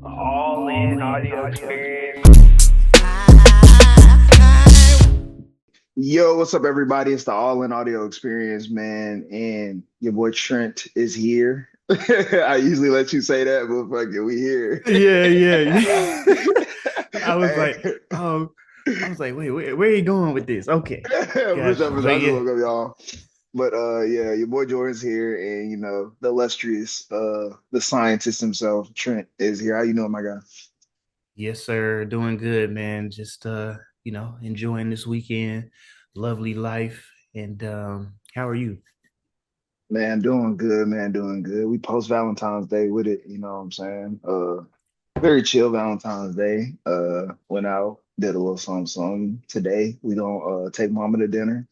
All in audio experience. Yo, what's up, everybody? It's the All In Audio Experience, man, and your boy Trent is here. I usually let you say that, but fuck it, we here. Yeah, yeah, yeah. I was Hey, like, oh, I was like, wait, where are you going with this? Okay, for got sure, you. for sure. But I just yeah, woke up, y'all. But yeah, your boy Jordan's here, and the illustrious, the scientist himself, Trent, is here. How you doing, my guy? yes, sir, doing good, man. Just enjoying this weekend, lovely life. And how are you? Man, doing good, man, doing good. We post Valentine's Day with it, you know what I'm saying? Very chill Valentine's Day. Went out, did a little something. Today we gonna take mama to dinner,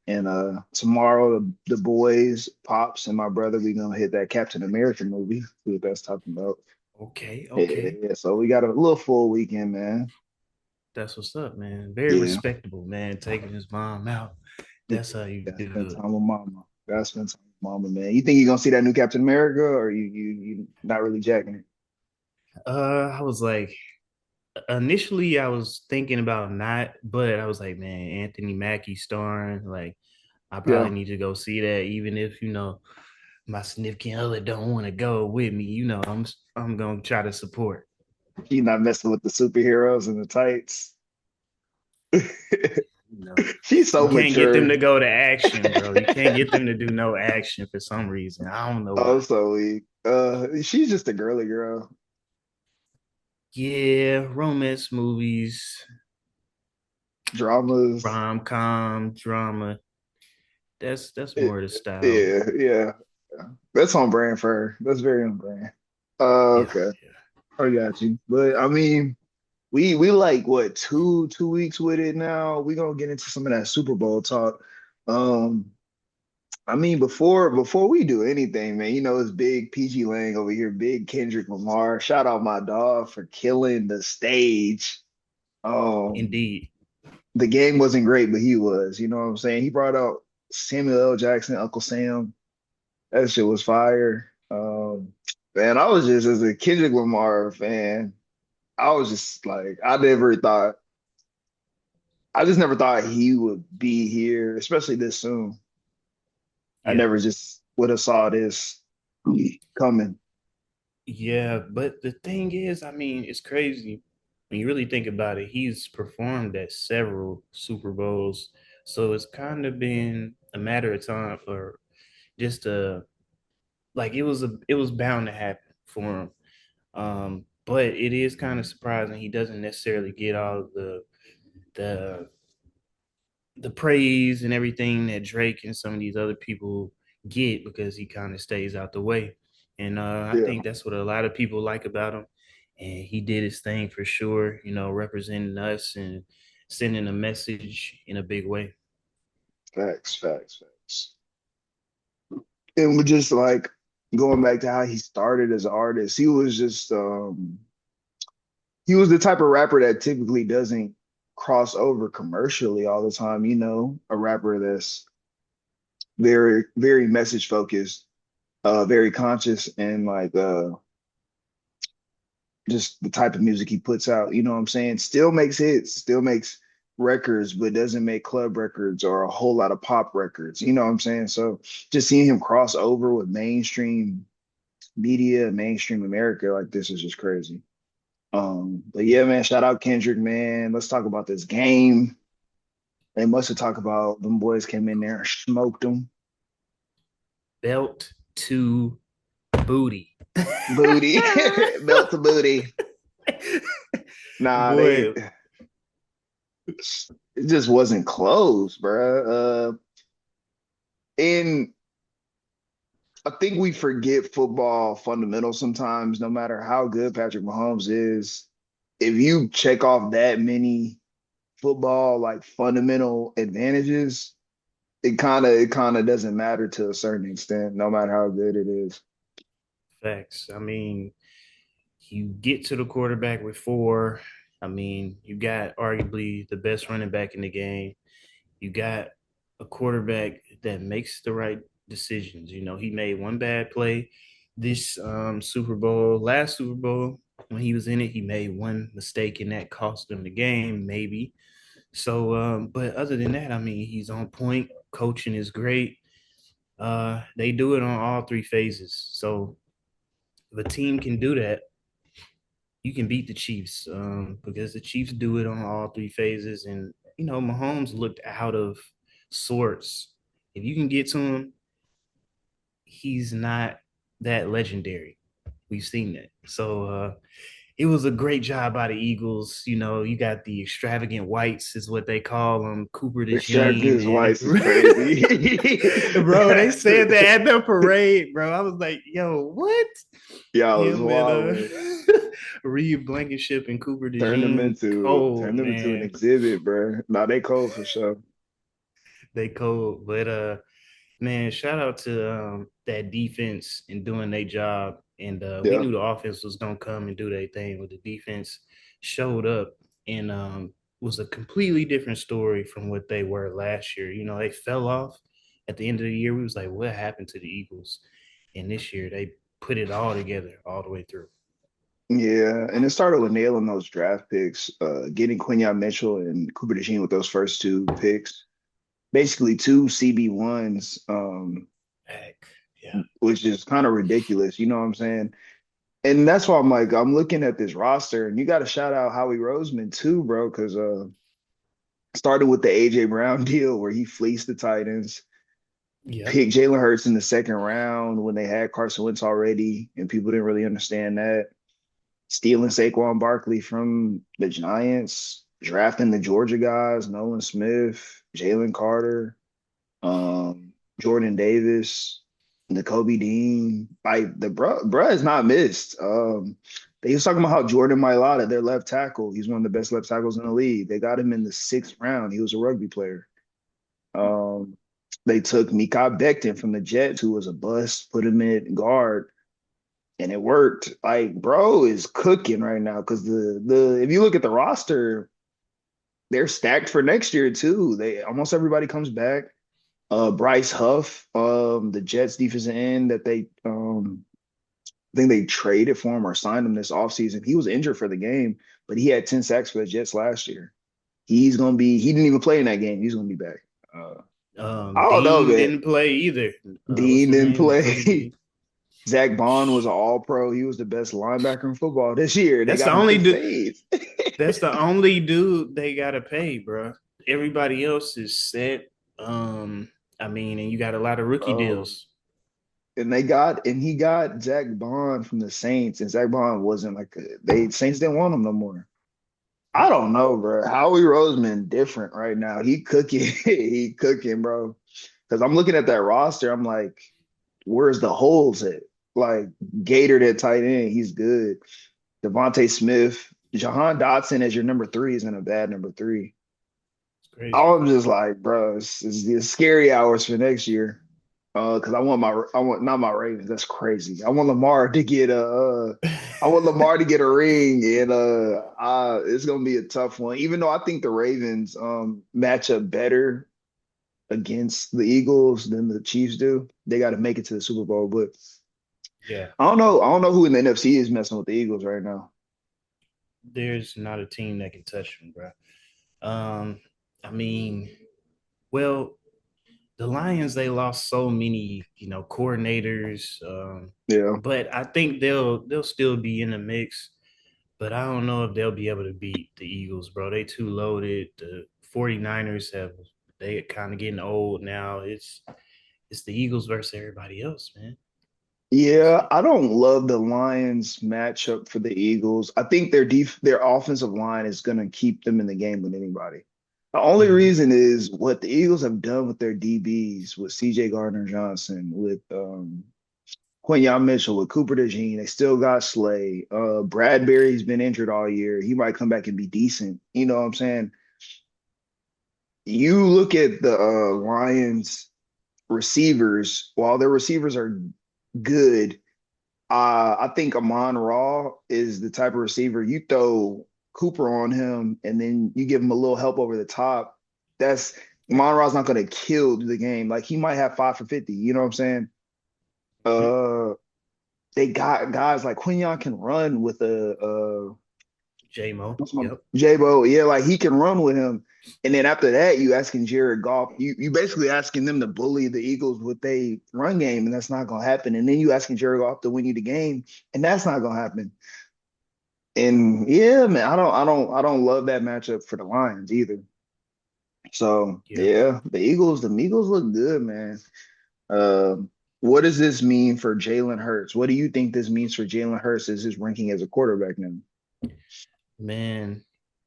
and tomorrow the boys, pops, and my brother, we gonna hit that Captain America movie. See what that's talking about. Okay, Yeah, yeah, okay, yeah. So we got a little full weekend, man. that's what's up, man. Very Yeah, respectable, man. Taking his mom out. yeah. That's how you Gotta spend do it. time with mama. Gotta spend time with mama, man. You think you gonna see that new Captain America, or you not really jacking it? I was like, initially I was thinking about not, but I was like, man, Anthony Mackie starring, like I probably Yeah, need to go see that, even if my significant other don't want to go with me. I'm gonna try to support. you not messing with the superheroes and the tights. You know, She's you so can't get them mature. to go to action, bro. You can't get them to do no action for some reason. I don't know why. Oh, so weak. She's just a girly girl. Yeah, romance movies, Dramas. rom com, drama. That's Yeah, more the style. yeah, yeah. That's on brand for her. That's very on brand. Yeah, Okay. yeah. I got you. But I mean, we like what two weeks with it now. We gonna get into some of that Super Bowl talk. Um, I mean, before we do anything, man, it's big PG Lang over here, big Kendrick Lamar. Shout out my dog for killing the stage. Um, Indeed. the game wasn't great, but he was. You know what I'm saying? He brought out Samuel L. Jackson, Uncle Sam. That shit was fire. Man, I was just as a Kendrick Lamar fan, I was just like, I just never thought he would be here, especially this soon. I Yeah. never just would have saw this coming. Yeah, but the thing is, I mean, it's crazy when you really think about it. He's performed at several Super Bowls, so it's kind of been a matter of time for just it was bound to happen for him. But it is kind of surprising he doesn't necessarily get all the the praise and everything that Drake and some of these other people get because he kind of stays out the way. And I Yeah, think that's what a lot of people like about him. And he did his thing for sure, representing us and sending a message in a big way. facts, facts, facts. And we're just like going back to how he started as an artist. He was the type of rapper that typically doesn't cross over commercially all the time, a rapper that's very, very message focused, very conscious, and like just the type of music he puts out, you know what I'm saying? Still makes hits, still makes records, but doesn't make club records or a whole lot of pop records, you know what I'm saying? So just seeing him cross over with mainstream media and mainstream America like this is just crazy. But Yeah. yeah, man, shout out Kendrick, man. Let's talk about this game. They must have talked about them boys came in there and smoked them. Belt to booty. Booty, belt to booty. Nah, Boy, it just wasn't close, bruh. And I think we forget football fundamentals sometimes, no matter how good Patrick Mahomes is. If you check off that many football like fundamental advantages, it kind of doesn't matter to a certain extent, no matter how good it is. facts. I mean, you get to the quarterback with four. I mean, you got arguably the best running back in the game. You got a quarterback that makes the right decisions. He made one bad play, this Super Bowl, last Super Bowl, when he was in it, he made one mistake and that cost him the game, maybe. So, but other than that, I mean, he's on point. Coaching is great. They do it on all three phases. So if a team can do that, you can beat the Chiefs because the Chiefs do it on all three phases. And, you know, Mahomes looked out of sorts. If you can get to him, he's not that legendary. We've seen that. So it was a great job by the Eagles. You know, you got the extravagant whites, is what they call them, Cooper Extractive DeJean, Weiss is crazy. and bro, they said that at the parade, bro. I was like, yo, what? Y'all was Him and wilding. Reed Blankenship and Cooper Turned them DeJean, into cold turned them into an man. exhibit, bro. Nah, they cold for sure. They cold, but man, shout out to that defense and doing their job. And we Yeah. knew the offense was gonna come and do their thing, but the defense showed up and was a completely different story from what they were last year. You know, they fell off at the end of the year. We was like, what happened to the Eagles? And this year they put it all together all the way through. Yeah. And it started with nailing those draft picks, getting Quinyon Mitchell and Cooper DeJean with those first two picks. Basically two CB1s, Heck, yeah, which is kind of ridiculous. You know what I'm saying? And that's why I'm like, I'm looking at this roster, and you got to shout out Howie Roseman too, bro, because started with the AJ Brown deal where he fleeced the Titans, yep, picked Jalen Hurts in the second round when they had Carson Wentz already, and people didn't really understand that. Stealing Saquon Barkley from the Giants, drafting the Georgia guys, Nolan Smith, Jalen Carter, Jordan Davis, N'Kobe Dean. Like the bruh is not missed. They was talking about how Jordan Mailata, their left tackle, he's one of the best left tackles in the league. They got him in the sixth round. He was a rugby player. Um, they took Mika Becton from the Jets, who was a bust, put him in guard, and it worked. Like, bro is cooking right now because the if you look at the roster, they're stacked for next year too. They almost everybody comes back. Bryce Huff, the Jets defensive end that they I think they traded for him or signed him this offseason. He was injured for the game, but he had 10 sacks for the Jets last year. He didn't even play in that game. He's gonna be back. I don't know, Dean man. didn't play either. What's Dean his didn't name? N'Kobe play. Dean. Zach Bond was an all pro. He was the best linebacker in football this year. They That's got the him only to dude. Saints. That's the only dude they gotta pay, bro. Everybody else is set. I mean, and you got a lot of rookie Bro. deals. And he got Zach Bond from the Saints, and Zach Bond wasn't like they Saints didn't want him no more. I don't know, bro. Howie Roseman different right now. He cooking, he cooking, bro. Because I'm looking at that roster, I'm like, where's the holes at? Like Gator at tight end, he's good. Devontae Smith, Jahan Dotson as your number three isn't a bad number three. It's crazy. I'm just like, bro, it's the scary hours for next year. Because I want not my Ravens. That's crazy. I want Lamar to get I want Lamar to get a ring, and it's gonna be a tough one. Even though I think the Ravens match up better against the Eagles than the Chiefs do. They got to make it to the Super Bowl, but Yeah, I don't know. I don't know who in the NFC is messing with the Eagles right now. there's not a team that can touch him, bro. Um, I mean, well, the Lions they lost so many, you know, coordinators. Yeah. But I think they'll still be in the mix. But I don't know if they'll be able to beat the Eagles, bro. They too loaded. The 49ers have they kind of getting old now. It's the Eagles versus everybody else, man. It's Yeah, I don't love the Lions matchup for the Eagles. I think their offensive line is going to keep them in the game with anybody. The only Mhm. reason is what the Eagles have done with their DBs, with CJ Gardner Johnson, with Quinyon Mitchell, with Cooper DeJean. They still got Slay. Bradbury's been injured all year. He might come back and be decent. You know what I'm saying? You look at the Lions receivers, while their receivers are good, I think Amon Ra is the type of receiver you throw Cooper on him and then you give him a little help over the top. That's Amon Ra's not going to kill the game. Like he might have 5 for 50. You know what I'm saying? Uh, they got guys like Quinyon can run with J-Mo. what's my Yep. J-Bo. Yeah, like he can run with him. And then after that, you asking Jared Goff, you basically asking them to bully the Eagles with a run game, and that's not gonna happen. And then you asking Jared Goff to win you the game, and that's not gonna happen. And yeah, man, I don't love that matchup for the Lions either. So Yeah. yeah, the Eagles look good, man. What does this mean for Jalen Hurts? What do you think this means for Jalen Hurts as his ranking as a quarterback now? Man,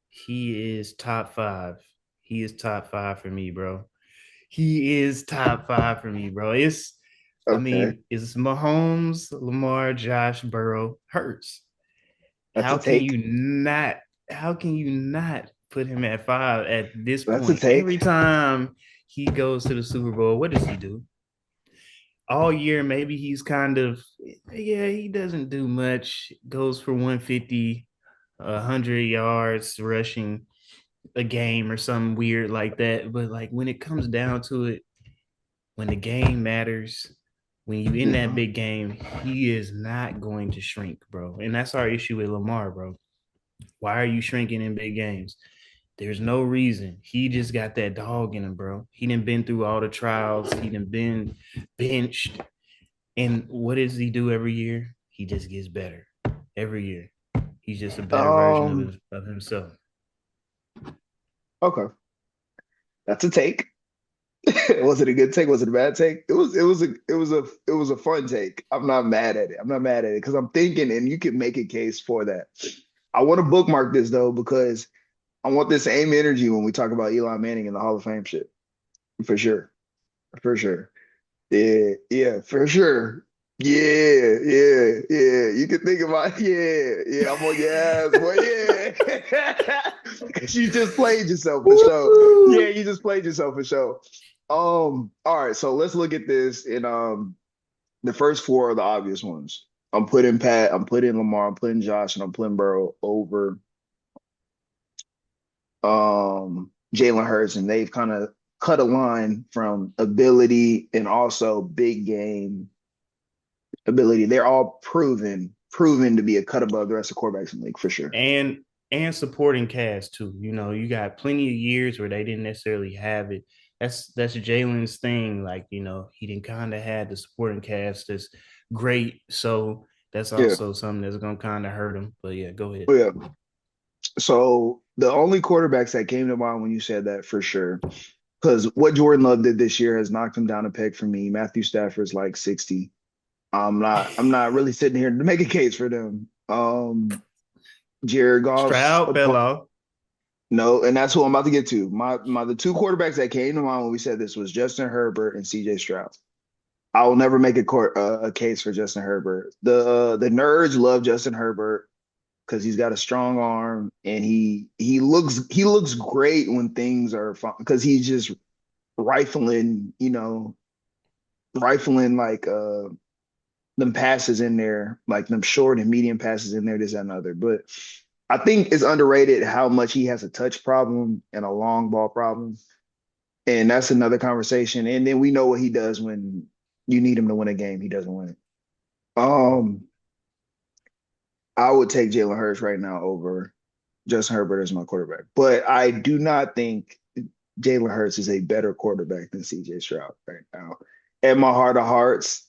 he is top five. He is top five for me, bro. He is top five for me, bro. I Okay, mean, it's Mahomes, Lamar, Josh, Burrow, Hurts. that's a How can take. you not? How can you not put him at five at this That's a point? Every take. time he goes to the Super Bowl, what does he do? All year, maybe he's kind of, yeah, he doesn't do much. Goes for 150, 100 yards rushing a game or something weird like that. But like when it comes down to it, when the game matters, when you in that Mhm. big game, he is not going to shrink, bro. And that's our issue with Lamar, bro. Why are you shrinking in big games? There's no reason. He just got that dog in him, bro. He done been through all the trials. He done been benched. And what does he do every year? He just gets better every year. He's just a better version of Um, of himself. okay, that's a take. Was it a good take? Was it a bad take? It was a fun take. I'm not mad at it. I'm not mad at it because I'm thinking, and you can make a case for that. I want to bookmark this though because I want this same energy when we talk about Eli Manning in the Hall of Fame shit. For sure. For sure. Yeah, yeah, for sure. Yeah, yeah, yeah. You can think about yeah. I'm on your ass, boy. Yeah. Because you just played yourself for sure. Yeah, Woo! you just played yourself for sure. All right, so let's look at this in the first four are the obvious ones. I'm putting Pat, I'm putting Lamar, I'm putting Josh, and I'm putting Burrow over Jalen Hurts, and they've kind of cut a line from ability and also big game ability. They're all proven to be a cut above the rest of quarterbacks in the league for sure. and supporting cast too. You know, you got plenty of years where they didn't necessarily have it. That's Jalen's thing. Like, you know, he didn't kind of had the supporting cast that's great. So that's Yeah. also something that's gonna kind of hurt him. But yeah, go ahead. Oh yeah. So the only quarterbacks that came to mind when you said that for sure, because what Jordan Love did this year has knocked him down a peg for me. Matthew Stafford's like 60. I'm not really sitting here to make a case for them. Jared Goff's Stroud fell off. no, and that's who I'm about to get to. My the two quarterbacks that came to mind when we said this was Justin Herbert and CJ Stroud. I will never make a case for Justin Herbert. The nerds love Justin Herbert because he's got a strong arm and he looks great when things are fun because he's just rifling, rifling like them passes in there, like them short and medium passes in there, this and another. But I think it's underrated how much he has a touch problem and a long ball problem. And that's another conversation. And then we know what he does when you need him to win a game. He doesn't win it. Um, I would take Jalen Hurts right now over Justin Herbert as my quarterback. But I do not think Jalen Hurts is a better quarterback than CJ Stroud right now. At my heart of hearts,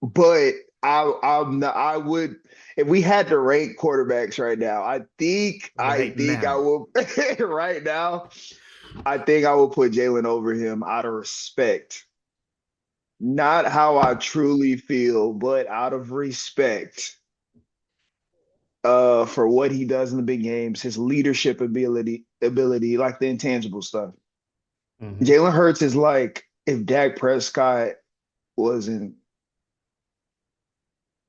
but I would if we had to rank quarterbacks right now, I Right think I now. will right now, I think I will put Jalen over him out of respect. Not how I truly feel, but out of respect for what he does in the big games, his leadership ability, like the intangible stuff. Mm-hmm. Jalen Hurts is like if Dak Prescott wasn't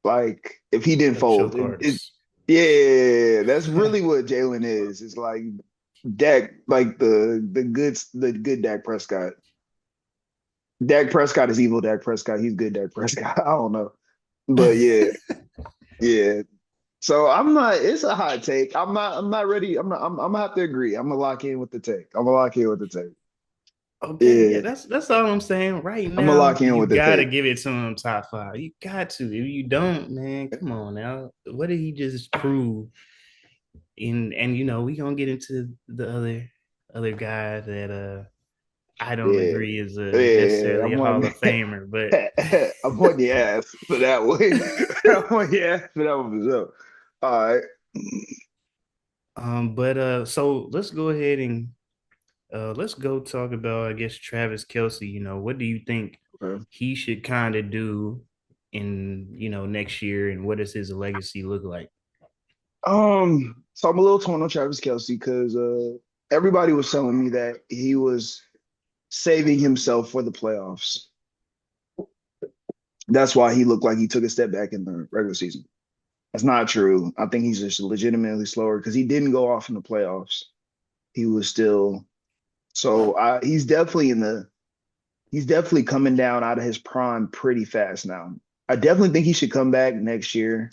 like if he didn't Of show fold. cards. Yeah, that's really what Jalen is. It's like Dak, like the good Dak Prescott. Dak Prescott is evil Dak Prescott. He's good Dak Prescott. I don't know. But yeah, yeah. So I'm not, it's a hot take. I'm not ready. I'm gonna have to agree. I'm gonna lock in with the take. I'm gonna lock in with the take. Okay, yeah, Yeah, that's all I'm saying. Right I'm gonna now, lock in you with the gotta pick. give it to him top five. You got to. If you don't, man, come on now. What did he just prove? And we gonna get into the other guy that I don't Yeah, agree is a yeah. necessarily a Hall of Famer, but I'm on the ass for that one. I'm on the ass for that one for sure. All right. but let's go ahead and let's go talk about, I guess, Travis Kelsey. What do you think Okay. he should kind of do in next year, and what does his legacy look like? So I'm a little torn on Travis Kelsey because everybody was telling me that he was saving himself for the playoffs. That's why he looked like he took a step back in the regular season. That's not true. I think he's just legitimately slower because he didn't go off in the playoffs. He was still he's definitely he's definitely coming down out of his prime pretty fast now. I definitely think he should come back next year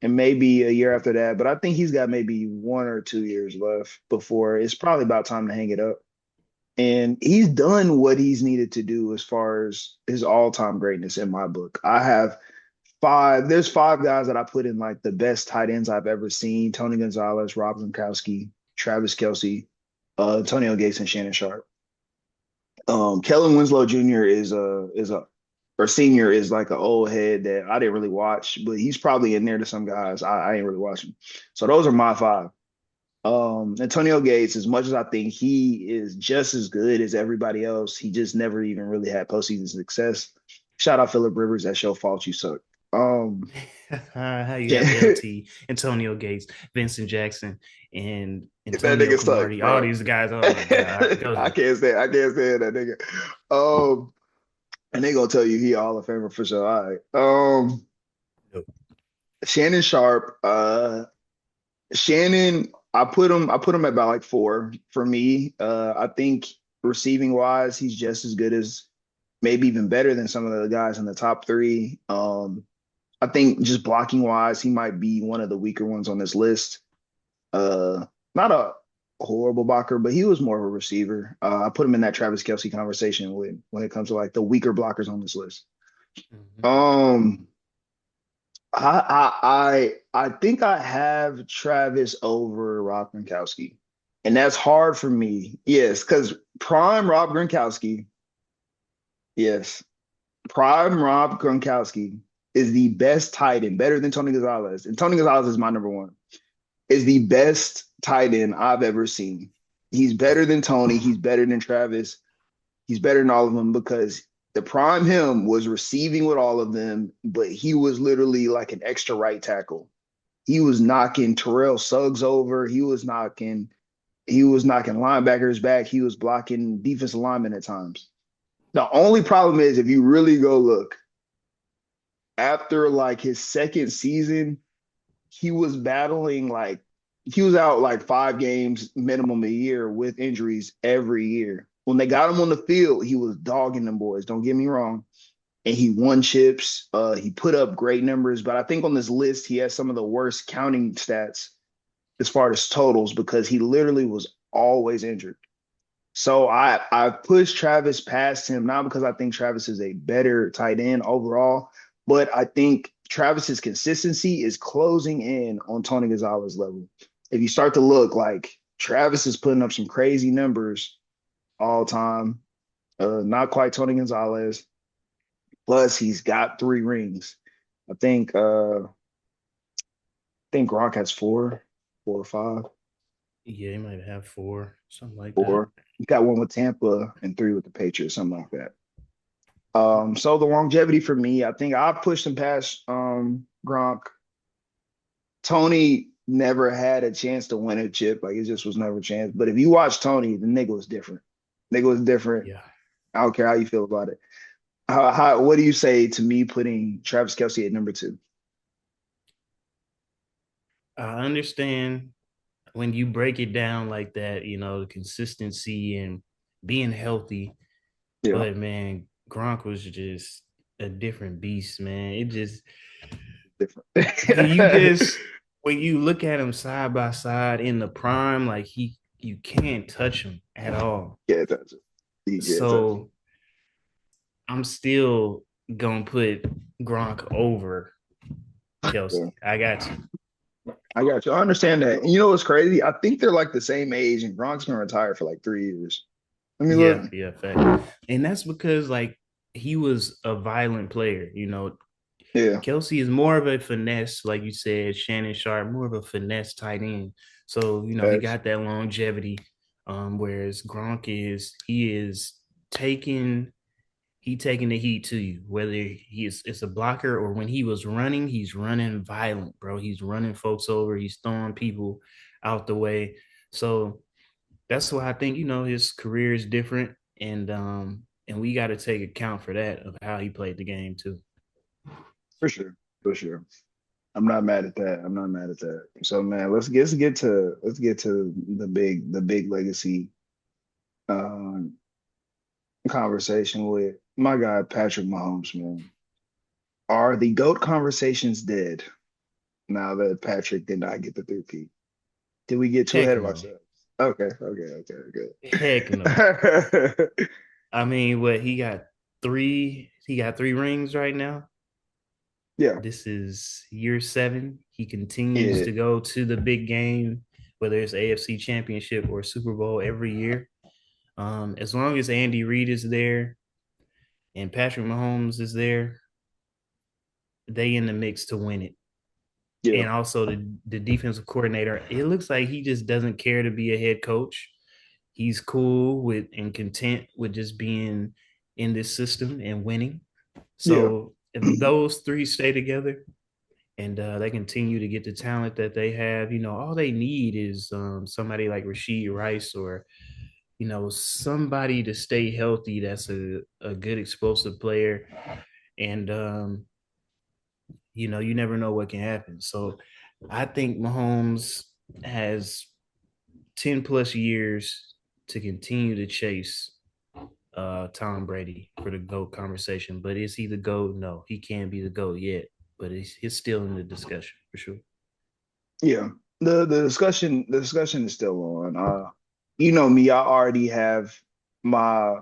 and maybe a year after that, but I think he's got maybe 1 or 2 years left before it's probably about time to hang it up. And he's done what he's needed to do as far as his all-time greatness in my book. I have there's five guys that I put in like the best tight ends I've ever seen: Tony Gonzalez, Rob Gronkowski, Travis Kelsey, Antonio Gates, and Shannon Sharp. Kellen Winslow Jr. is a or senior is like an old head that I didn't really watch, but he's probably in there to some guys. I ain't really watching. So those are my five. Antonio Gates, as much as I think he is just as good as everybody else, he just never even really had postseason success. Shout out Philip Rivers, that's your fault. You suck. Um, How you have that LT, Antonio Gates, Vincent Jackson, and Antonio nigga suck, Cromartie, all bro. these guys. Oh my God. All right, go ahead. I can't stand that nigga. Um, and they gonna tell you he a Hall of Famer for sure. All right. Shannon Sharp, Shannon, I put him at about like four for me. I think receiving wise, he's just as good as maybe even better than some of the guys in the top three. I think just blocking wise, he might be one of the weaker ones on this list. Not a horrible blocker, but he was more of a receiver. I put him in that Travis Kelsey conversation when it comes to like the weaker blockers on this list. Mhm. Um, I think I have Travis over Rob Gronkowski, and that's hard for me. Yes, because prime Rob Gronkowski, yes, prime Rob Gronkowski is the best tight end, better than Tony Gonzalez, and Tony Gonzalez is my number one. Is the best tight end I've ever seen. He's better than Tony. He's better than Travis. He's better than all of them because the prime him was receiving with all of them, but he was literally like an extra right tackle. He was knocking Terrell Suggs over. He was knocking linebackers back. He was blocking defensive linemen at times. The only problem is if you really go look after like his second season, he was battling like he was out like 5 games minimum a year with injuries every year. When they got him on the field, he was dogging them boys. Don't get me wrong. And he won chips. He put up great numbers, but I think on this list he has some of the worst counting stats as far as totals because he literally was always injured. So I pushed Travis past him, not because I think Travis is a better tight end overall, but I think Travis's consistency is closing in on Tony Gonzalez level. If you start to look like Travis is putting up some crazy numbers all time, not quite Tony Gonzalez. Plus, he's got 3 rings. I think Gronk has four or five, Yeah, he might have four, something like that. four. He got one with Tampa and 3 with the Patriots, something like that. So the longevity for me, I think I pushed him past Gronk. Tony never had a chance to win a chip, like it just was never a chance. But if you watch Tony, the nigga was different. Nigga was different. Yeah. I don't care how you feel about it. What do you say to me putting Travis Kelsey at number two? I understand when you break it down like that, the consistency and being healthy. Yeah, But man, Gronk was just a different beast, man. It just different. you just when you look at him side by side in the prime, like you can't touch him at all. Yeah, that's it. Yeah, touch. So I'm still gonna put Gronk over Yeah, Kelsey. I got you. I got you. I understand that. And you know what's crazy? I think they're like the same age, and Gronk's gonna retire for like 3 years. Let me look. Yeah, yeah, fact. And that's because like he was a violent player. Yeah, Kelsey is more of a finesse, like you said, Shannon Sharp, more of a finesse tight end. So, he facts. got that longevity. Whereas Gronk he is taking taking the heat to you, whether it's a blocker or when he was running, he's running violent, bro. He's running folks over, he's throwing people out the way. So that's why I think, his career is different, and we got to take account for that of how he played the game too. For sure. For sure. I'm not mad at that. I'm not mad at that. So man, let's get to the big legacy um conversation with my guy Patrick Mahomes, man. Are the GOAT conversations dead now that Patrick did not get the three-peat? Did we get too Heck ahead of no. ourselves? Okay, Heck no. good. I mean, what he got three rings right now. Yeah, This is year 7. He continues yeah, to go to the big game, whether it's AFC Championship or Super Bowl every year. As long as Andy Reid is there and Patrick Mahomes is there, they in the mix to win it. yeah, And also the defensive coordinator, it looks like he just doesn't care to be a head coach. He's cool with and content with just being in this system and winning. yeah, So if those three stay together and they continue to get the talent that they have, all they need is somebody like Rasheed Rice or somebody to stay healthy. That's a good explosive player, and you never know what can happen. So I think Mahomes has 10 plus years to continue to chase Tom Brady for the GOAT conversation. But is he the GOAT? No, he can't be the GOAT yet, but he's still in the discussion for sure. yeah. The discussion is still on. You know me, I already have my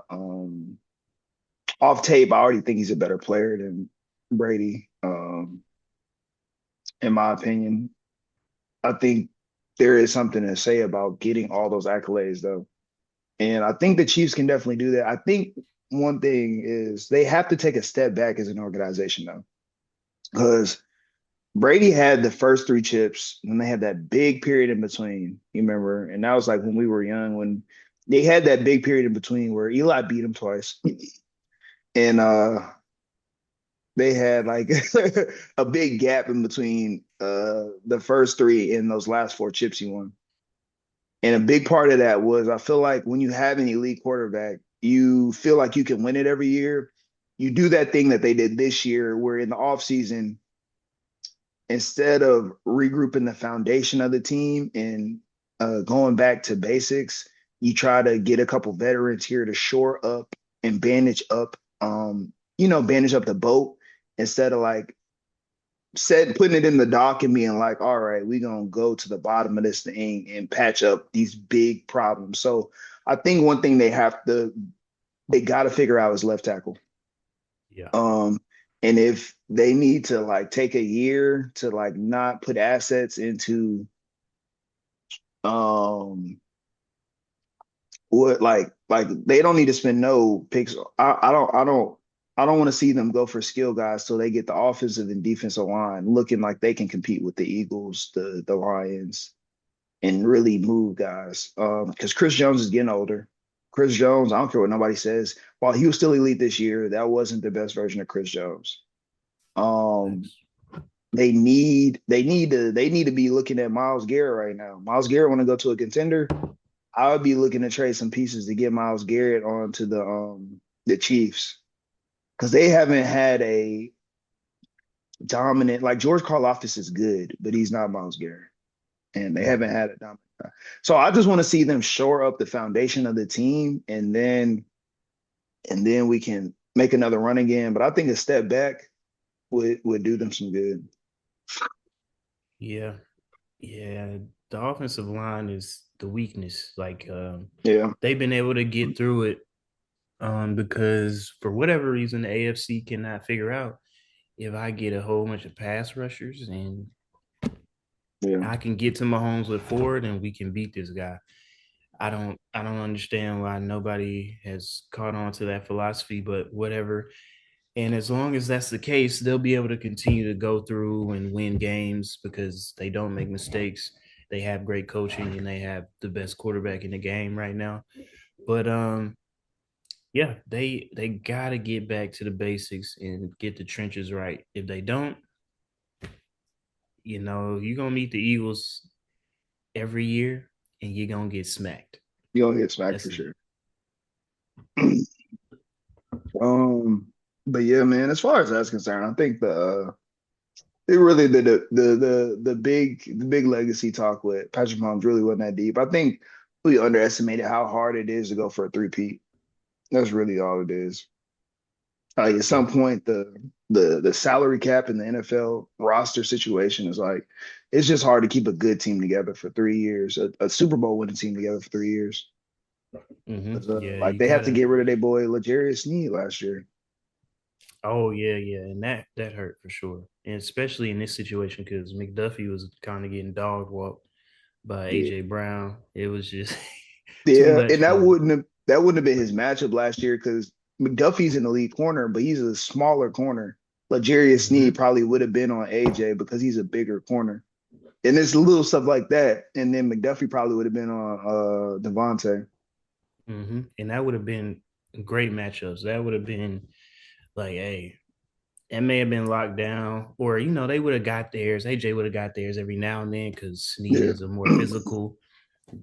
off tape. I already think he's a better player than Brady. In my opinion, I think there is something to say about getting all those accolades though. And I think the Chiefs can definitely do that. I think one thing is they have to take a step back as an organization though. Because Brady had the first three chips, and they had that big period in between. You remember? And that was like when we were young, when they had that big period in between where Eli beat him twice. And they had like a big gap in between the first three and those last four chips he won. And a big part of that was I feel like when you have an elite quarterback, you feel like you can win it every year. You do that thing that they did this year, where in the offseason, instead of regrouping the foundation of the team and going back to basics, you try to get a couple veterans here to shore up and bandage up the boat instead of like putting it in the dock and being like, all right, we're gonna go to the bottom of this thing and patch up these big problems. So I think one thing they got to figure out is left tackle. Yeah. Um, and if they need to like take a year to like not put assets into um what like they don't need to spend no picks. I don't want to see them go for skill guys so they get the offensive and defensive line looking like they can compete with the Eagles, the Lions, and really move guys. Because Chris Jones is getting older. Chris Jones, I don't care what nobody says. While he was still elite this year, that wasn't the best version of Chris Jones. Um, Thanks. they need to be looking at Myles Garrett right now. Myles Garrett want to go to a contender. I would be looking to trade some pieces to get Myles Garrett onto the Chiefs because they haven't had a dominant like George Karlaftis is good, but he's not Myles Garrett, and they haven't Right. had a dominant. So I just want to see them shore up the foundation of the team, and then we can make another run again. But I think a step back would do them some good. Yeah. Yeah. The offensive line is the weakness. Like Yeah, they've been able to get through it Because for whatever reason, the AFC cannot figure out if I get a whole bunch of pass rushers and Yeah, I can get to Mahomes with four, then we can beat this guy. I don't understand why nobody has caught on to that philosophy, but whatever. And as long as that's the case, they'll be able to continue to go through and win games because they don't make mistakes. They have great coaching and they have the best quarterback in the game right now. But yeah, they gotta get back to the basics and get the trenches right. If they don't, you're gonna meet the Eagles every year and you're gonna get smacked. you gonna get smacked for That's it. sure. Um, but yeah, man, as far as that's concerned, I think it really the big legacy talk with Patrick Mahomes really wasn't that deep. I think we underestimated how hard it is to go for a three-peat. That's really all it is. At Yeah. some point, the salary cap in the NFL roster situation is like it's just hard to keep a good team together for 3 years, a Super Bowl winning team together for 3 years. Yeah, Like you they have to gotta. get rid of their boy L'Jarius Sneed last year. Oh yeah, yeah, and that hurt for sure, and especially in this situation because McDuffie was kind of getting dog walked by Yeah, AJ Brown. It was just too yeah, much and that for him. wouldn't have been his matchup last year because McDuffie's an elite corner, but he's a smaller corner. L'Jarius Sneed Hmm. probably would have been on AJ because he's a bigger corner. And it's little stuff like that. And then McDuffie probably would have been on Devontae. And that would have been great matchups. That would have been like, hey, it may have been locked down, or they would have got theirs. AJ would have got theirs every now and then because Snead Yeah. is a more physical,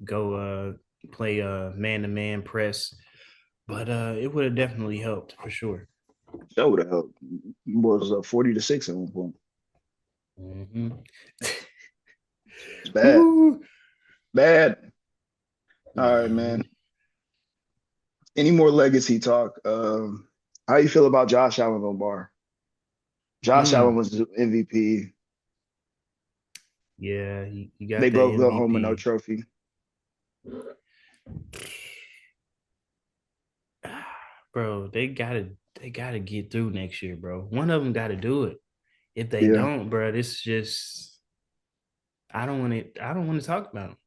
go play man to man press. But it would have definitely helped for sure. That would have helped. Was 40-6 at one point. Hmm. It's bad. Woo. Bad. All right, man. Man. Any more legacy talk? How you feel about Josh Allen on bar? Josh Allen Mm. was the MVP. Yeah, he They got that both go home with no MVP. trophy. Bro, they gotta get through next year, bro. One of them gotta do it. If they Yeah. don't, bro, this just I don't want to talk about them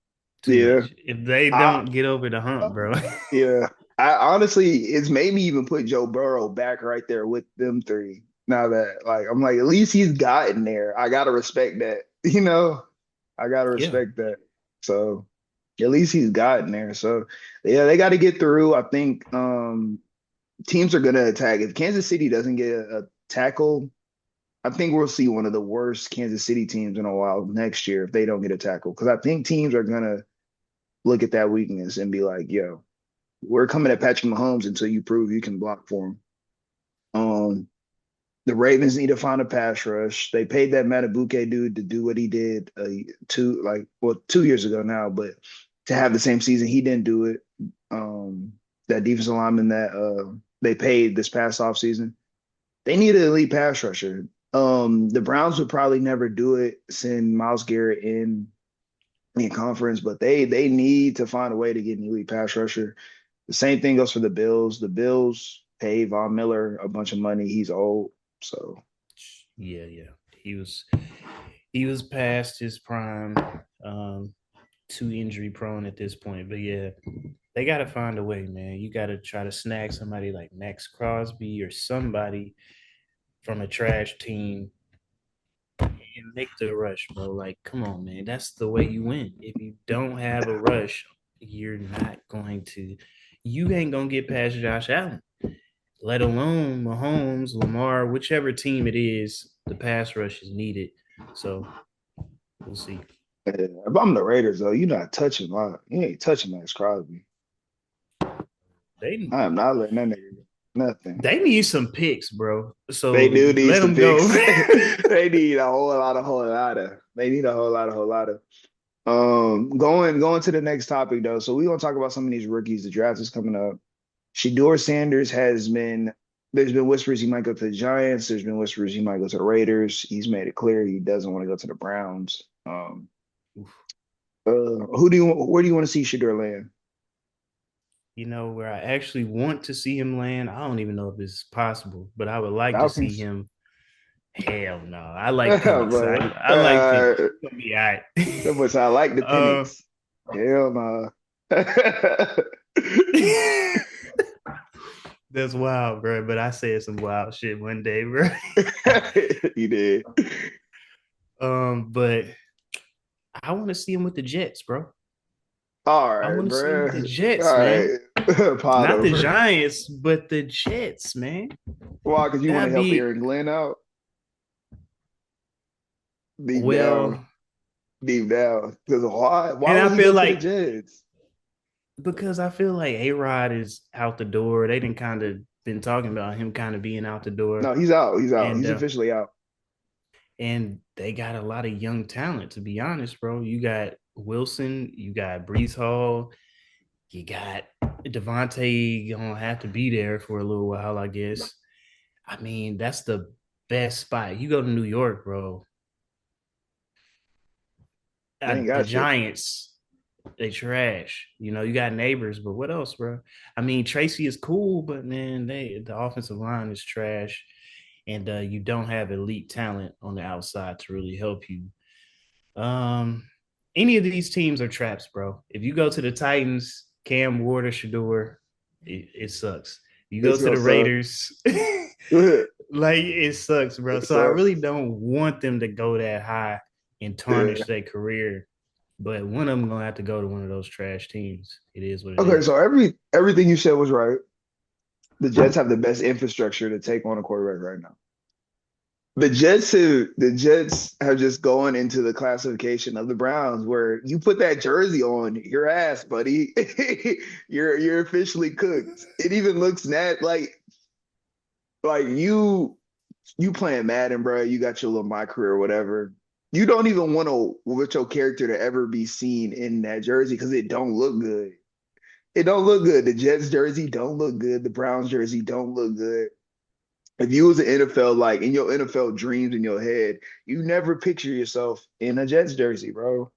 too Yeah. much. If they I don't get over the hump, bro. yeah. I honestly, it's made me even put Joe Burrow back right there with them three. Now that like I'm like, at least he's gotten there. I gotta respect that. I gotta Yeah. respect that. So at least he's gotten there. So yeah, they got to get through. I think teams are gonna attack. If Kansas City doesn't get a tackle, I think we'll see one of the worst Kansas City teams in a while next year if they don't get a tackle. Because I think teams are gonna look at that weakness and be like, "Yo, we're coming at Patrick Mahomes until you prove you can block for him." Um, the Ravens need to find a pass rush. They paid that Matabuke dude to do what he did 2 years ago now, but to have the same season, he didn't do it. That defensive lineman that they paid this past offseason, they need an elite pass rusher. The Browns would probably never do it, send Miles Garrett in conference, but they need to find a way to get an elite pass rusher. The same thing goes for the Bills. The Bills pay Von Miller a bunch of money. He's old, so Yeah, yeah. He was past his prime, um, too injury prone at this point. But yeah, they gotta find a way, man. You gotta try to snag somebody like Max Crosby or somebody from a trash team and make the rush, bro. Like, come on, man. That's the way you win. If you don't have a rush, you're not going to. You ain't gonna get past Josh Allen, let alone Mahomes, Lamar, whichever team it is. The pass rush is needed. So we'll see. if I'm the Raiders though, you ain't touching Max Crosby. They I am not letting that nigga go. Nothing. they need some picks, bro. They So do need let some them go. picks. They need a whole lot of. They need a whole lot of. Going to the next topic though. So we're gonna talk about some of these rookies. The draft is coming up. Shedeur Sanders has been. There's been whispers he might go to the Giants. There's been whispers he might go to the Raiders. He's made it clear he doesn't want to go to the Browns. Where do you want to see Shedeur land? where I actually want to see him land. I don't even know if it's possible, but I would like to see Falcons. hell no. I like Penix. But I like Penix. He's gonna be all that right. much I like the uh, Penix. Hell no. that's wild, bro. But I said some wild shit one day, bro. You did. But I want to see him with the Jets, bro. All I right, want to see him with the bro. All Jets, man. right. Pot Not the over. Giants, but the Jets, man. Why? Because you want to That'd help be Aaron Glenn out deep down, well, deep down. Because why? Why and would I he feel go to the like Jets? because I feel like A Rod is out the door. They didn't kind of been talking about him kind of being out the door, No, he's out. He's out. and He's uh, officially out. and they got a lot of young talent. To be honest, bro, you got Wilson, you got Brees Hall, you got Devontae gonna have to be there for a little while, I guess. I mean, that's the best spot. You go to New York, bro. They ain't The got shit. Giants, they trash. You got neighbors, but what else, bro? I mean, Tracy is cool, but man, the offensive line is trash, and you don't have elite talent on the outside to really help you. Um, any of these teams are traps, bro. If you go to the Titans, Cam Ward or Shador, it sucks. You go It's to gonna the suck. Raiders, It like it sucks, bro. So I really sucks. don't want them to go that high and Yeah. tarnish their career. But one of them gonna have to go to one of those trash teams. It is what it Okay, is. so everything you said was right. The Jets have the best infrastructure to take on a quarterback right now. The Jets have just gone into the classification of the Browns where you put that jersey on your ass, buddy. You're officially cooked. It even looks like you playing Madden, bro. You got your little my career or whatever. You don't even want your character to ever be seen in that jersey because it don't look good. It don't look good. The Jets jersey don't look good. The Browns jersey don't look good. If you was an NFL, like in your NFL dreams in your head, you never picture yourself in a Jets jersey, bro.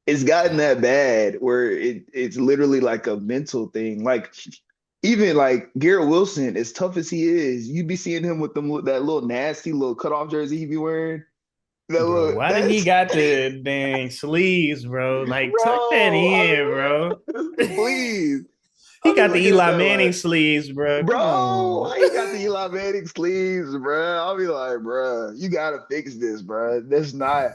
It's gotten that bad where it's literally like a mental thing. Like even like Garrett Wilson, as tough as he is, you be seeing him with that little nasty little cutoff jersey he be wearing. That Bro, look why did he that's got the dang sleeves, bro? Like tuck that bro. in, bro. Please. He I be got the looking at Eli that Manning like, sleeves, bro. Come bro, on. why you got the Eli Manning sleeves, bro? I'll be like, bro, you gotta fix this, bro. That's not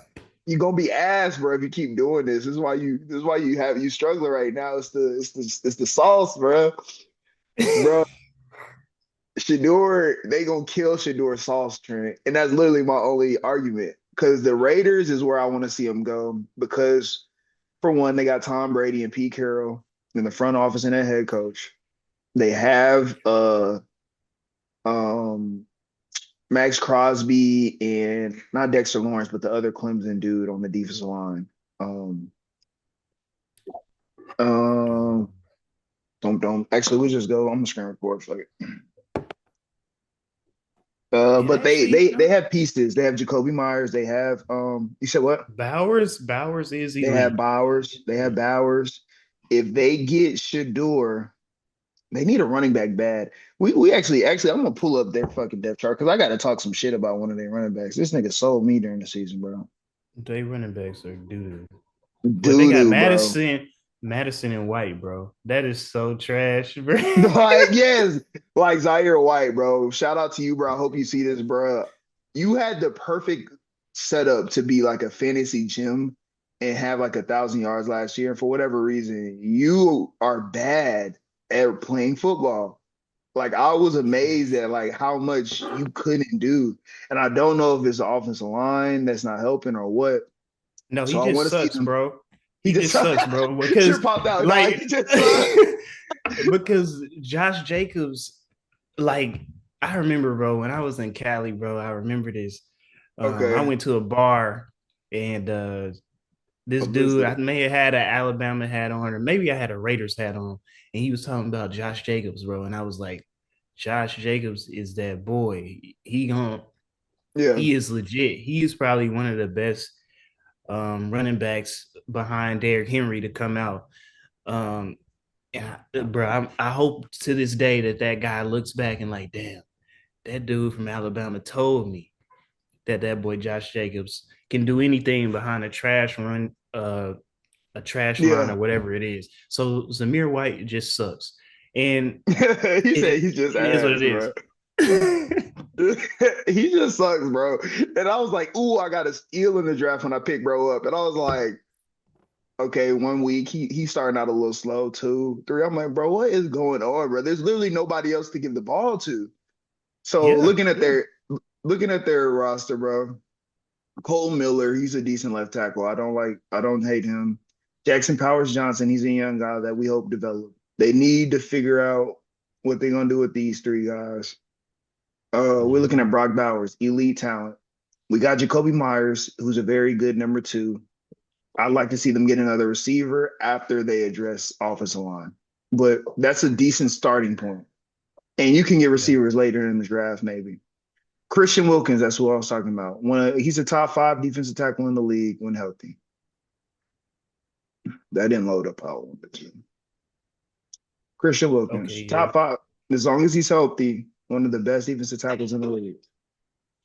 you're gonna be ass, bro, if you keep doing this. This is why you have you struggling right now. It's the sauce, bro. Bro, Shador, they gonna kill Shador sauce, Trent. And that's literally my only argument. Because the Raiders is where I want to see them go. Because for one, they got Tom Brady and Pete Carroll in the front office and their head coach. They have um Max Crosby and not Dexter Lawrence, but the other Clemson dude on the defensive line. Um, um, don't. Actually, we just go. I'm gonna screen record for it. And But they actually, they they have pieces. They have Jacoby Myers. They have You said what? Bowers is They have elite. Bowers. They have Bowers. If they get Shador, they need a running back bad. We actually I'm gonna pull up their fucking depth chart because I gotta talk some shit about one of their running backs. This nigga sold me during the season, bro. They running backs are doo. But they Doo got doo, bro. Madison and White, bro. That is so trash, bro. Like, yes, like Zaire White, bro. Shout out to you, bro. I hope you see this, bro. You had the perfect setup to be like a fantasy gym and have like 1,000 yards last year. And for whatever reason, you are bad at playing football. Like I was amazed at like how much you couldn't do. And I don't know if it's the offensive line that's not helping or what. No, he So I want just to see sucks, them. bro. He He just just sucks, bro. sure Because popped out. Nah, like he just sucked. because Josh Jacobs, like I remember, bro, when I was in Cali, bro, I remember this. I Okay. went to a bar and this I'm dude, I listening. may have had an Alabama hat on, or maybe I had a Raiders hat on, and he was talking about Josh Jacobs, bro. And I was like, Josh Jacobs is that boy. Yeah. He is legit. He is probably one of the best running backs behind Derrick Henry to come out. Um, And bro, I hope to this day that that guy looks back and like, damn, that dude from Alabama told me that that boy Josh Jacobs can do anything behind a trash line Yeah. or whatever it is. So Zamir White just sucks, and He said it, he's just it is what ass, it is. bro. He just sucks, bro. And I was like, ooh, I got a steal in the draft when I picked bro up. And I was like, okay, 1 week he starting out a little slow, 2, 3. I'm like, bro, what is going on, bro? There's literally nobody else to give the ball to. So Yeah, yeah. looking at their roster, bro. Cole Miller, he's a decent left tackle. I don't hate him. Jackson Powers Johnson, he's a young guy that we hope develop. They need to figure out what they're gonna do with these three guys. We're looking Mhm. at Brock Bowers, elite talent. We got Jacoby Myers, who's a very good number two. I'd like to see them get another receiver after they address offensive line. But that's a decent starting point. And you can get Yeah. receivers later in the draft, maybe. Christian Wilkins, that's who I was talking about. He's a top 5 defensive tackle in the league when healthy. That didn't load up how I wanted to. Christian Okay. Wilkins, Yeah. top 5, as long as he's healthy, one of the best defensive tackles in the league.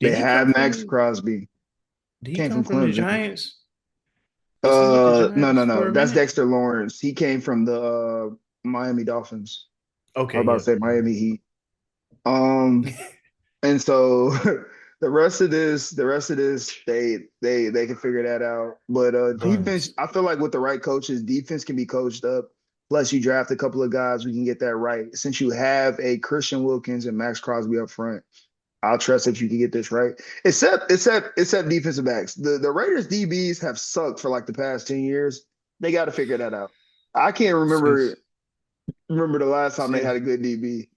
Did They he come have Max from? Crosby, Did he came come from from the Clemson. Giants? Was he with the No, Giants no, for no. a That's minute? Dexter Lawrence. He came from the Miami Dolphins. I Okay. was about to Yeah. say Yeah. Miami Heat. Um, and so the rest of this, they can figure that out. But defense, Buns. I feel like with the right coaches, defense can be coached up. Plus, you draft a couple of guys, we can get that right. Since you have a Christian Wilkins and Max Crosby up front, I'll trust that you can get this right. Except defensive backs. The Raiders DBs have sucked for like the past 10 years. They got to figure that out. I can't Since remember the last time they since had a good DB.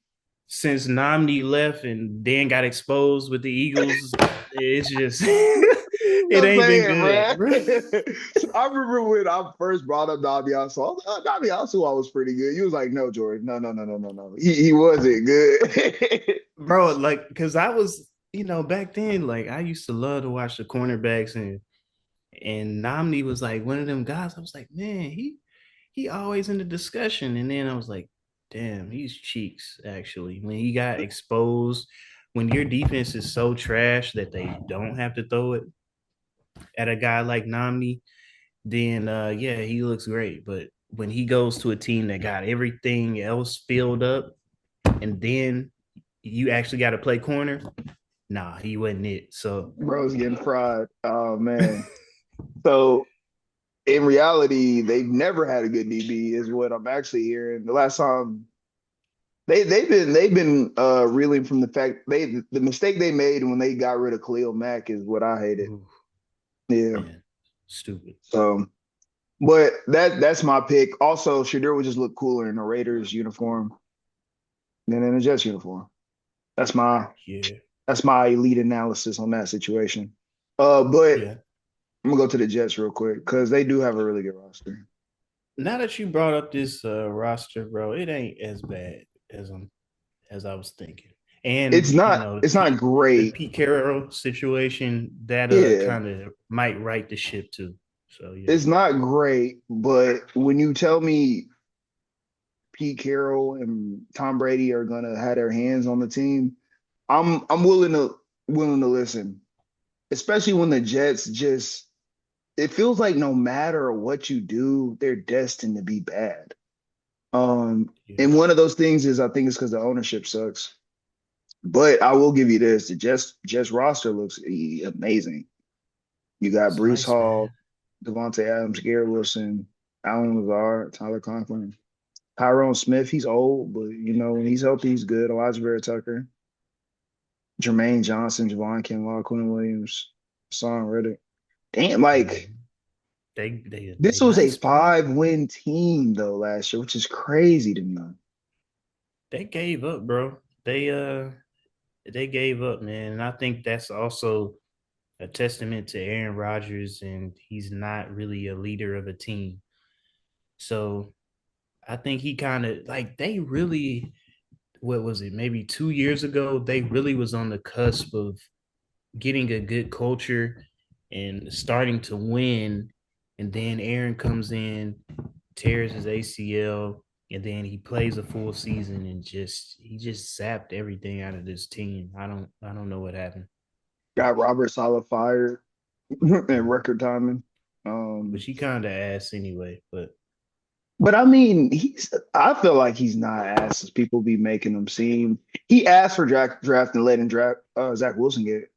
since Namdi left and then got exposed with the Eagles, it's just it I'm ain't been saying, good, man. bro. I remember when I first brought up Nabi Alonso. I was like, oh, Nabi Alonso was pretty good. He was like, no, Jordan, no, no, no, no, no, no. He wasn't good. Bro, like, cause I was, back then, like I used to love to watch the cornerbacks and Namdi was like one of them guys. I was like, man, he always in the discussion. And then I was like, damn, he's cheeks, actually. When he got exposed, when your defense is so trash that they don't have to throw it at a guy like Namdi, then yeah, he looks great. But when he goes to a team that got everything else filled up, and then you actually got to play corner, nah, he wasn't it. So Bro's getting fried. Oh man. So in reality, they've never had a good DB, is what I'm actually hearing. The last time they've been reeling from the fact the mistake they made when they got rid of Khalil Mack is what I hated. ooh, Yeah. man, stupid. So, but that's my pick. Also, Shadur would just look cooler in a Raiders uniform than in a Jets uniform. That's my Yeah, that's my elite analysis on that situation. But yeah. I'm gonna go to the Jets real quick because they do have a really good roster. Now that you brought up this roster, bro, it ain't as bad as I was thinking. It's And not it's not The great. Pete Carroll situation that Yeah, kind of might right the ship too. So yeah, it's not great, but when you tell me Pete Carroll and Tom Brady are gonna have their hands on the team, I'm willing to listen. Especially when the Jets just it feels like no matter what you do, they're destined to be bad. yeah, And one of those things is I think it's because the ownership sucks. But I will give you this: the Jets roster looks amazing. You got it's Brees nice, man. Hall, Devontae Adams, Garrett Wilson, Alan Lazard, Tyler Conklin, Tyrone Smith. He's old, but when he's healthy, he's good. Elijah Vera Tucker, Jermaine Johnson, Javon Kinlaw, Quinn Williams, Son Reddick. Damn, like Mhm. They this was a nice, bro. 5-win team though last year, which is crazy to me. They gave up, bro. They gave up, man. And I think that's also a testament to Aaron Rodgers, and he's not really a leader of a team. So I think he kind of like they really, what was it, maybe 2 years ago, they really was on the cusp of getting a good culture and starting to win. And then Aaron comes in, tears his ACL. and then he plays a full season and just he just zapped everything out of this team. I don't know what happened. Got Robert Saleh fired in record timing. But Um, she kind of ass anyway. But but I mean, I feel like he's not ass as people be making him seem. He asked for draft and letting draft Zach Wilson get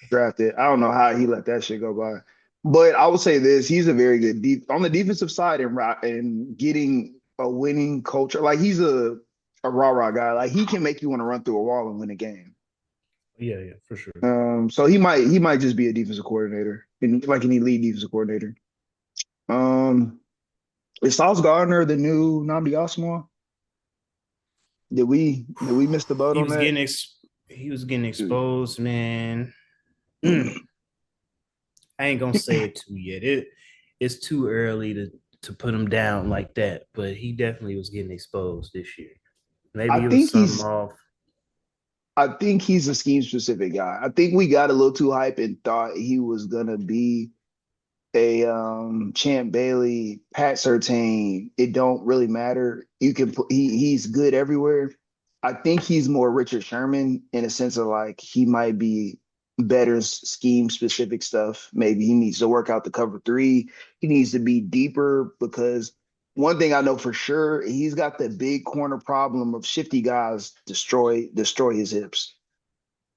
drafted. I don't know how he let that shit go by. But I will say this: he's a very good on the defensive side and getting a winning culture. Like he's a rah rah guy. Like he can make you want to run through a wall and win a game. yeah, yeah, for sure. So he might just be a defensive coordinator and like an elite defensive coordinator. Um, is Sauce Gardner the new Nnamdi Asomugha? Did we miss the boat He on was that? getting he was getting exposed, man. I ain't gonna say it too yet. It's too early to put him down like that, but he definitely was getting exposed this year. I Maybe it was think something he's off. I think he's a scheme specific guy. I think we got a little too hype and thought he was gonna be a Champ Bailey, Pat Surtain. It don't really matter. You can put he's good everywhere. I think he's more Richard Sherman in a sense of like he might be better scheme specific stuff. Maybe he needs to work out the cover three. He needs to be deeper because one thing I know for sure, he's got the big corner problem of shifty guys destroy his hips.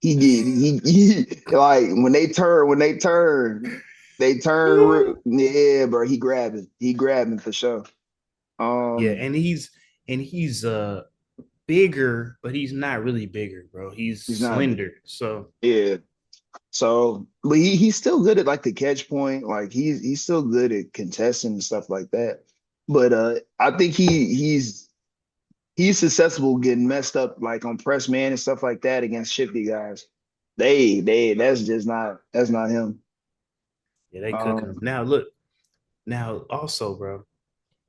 He like when they turn, yeah, bro. He grabbing for sure. Yeah, Um, and he's bigger, but he's not really bigger, bro. He's he's not, slender. So yeah. So, but he's still good at like the catch point. Like he's still good at contesting and stuff like that. But I think he's susceptible getting messed up like on press man and stuff like that against shifty guys. They that's not him. yeah, they cooking him. Um, Now look, now also, bro.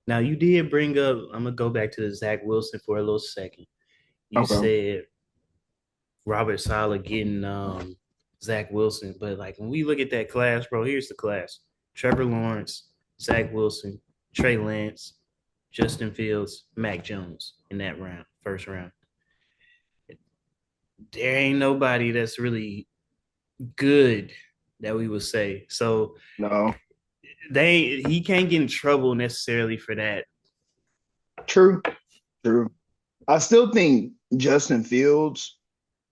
Now you did bring up. I'm gonna go back to the Zach Wilson for a little second. You okay. said Robert Sala getting Zach Wilson. But like when we look at that class, bro, here's the class: Trevor Lawrence, Zach Wilson, Trey Lance, Justin Fields, Mac Jones in that round, first round. There ain't nobody that's really good that we would say. So No, he can't get in trouble necessarily for that. true, true. I still think Justin Fields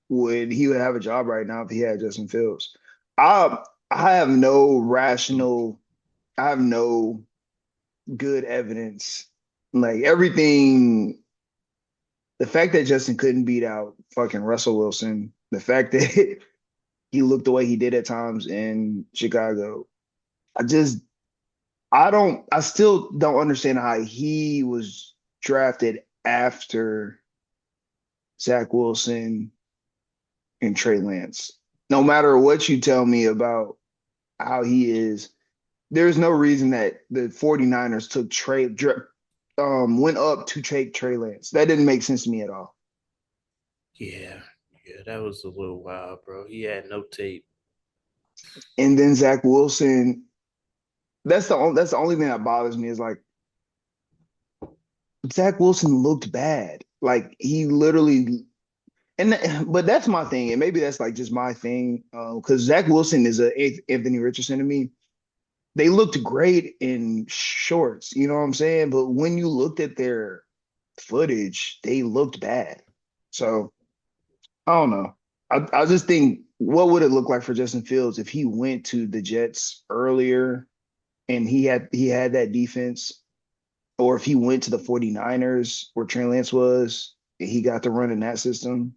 he would have a job right now if he had Justin Fields. I I have no rational, I have no good evidence. Like everything, the fact that Justin couldn't beat out fucking Russell Wilson, the fact that he looked the way he did at times in Chicago, I just I still don't understand how he was drafted after Zach Wilson and Trey Lance. No matter what you tell me about how he is, there's no reason that the 49ers took went up to take Trey Lance. That didn't make sense to me at all. Yeah, yeah, that was a little wild, bro. He had no tape. And then Zach Wilson, that's the only thing that bothers me is like Zach Wilson looked bad. Like he literally but that's my thing, and maybe that's like just my thing. Because Zach Wilson is a eighth Anthony Richardson to me. They looked great in shorts, you know what I'm saying? But when you looked at their footage, they looked bad. So I don't know. I just think what would it look like for Justin Fields if he went to the Jets earlier and he had that defense, or if he went to the 49ers where Trey Lance was, and he got to run in that system.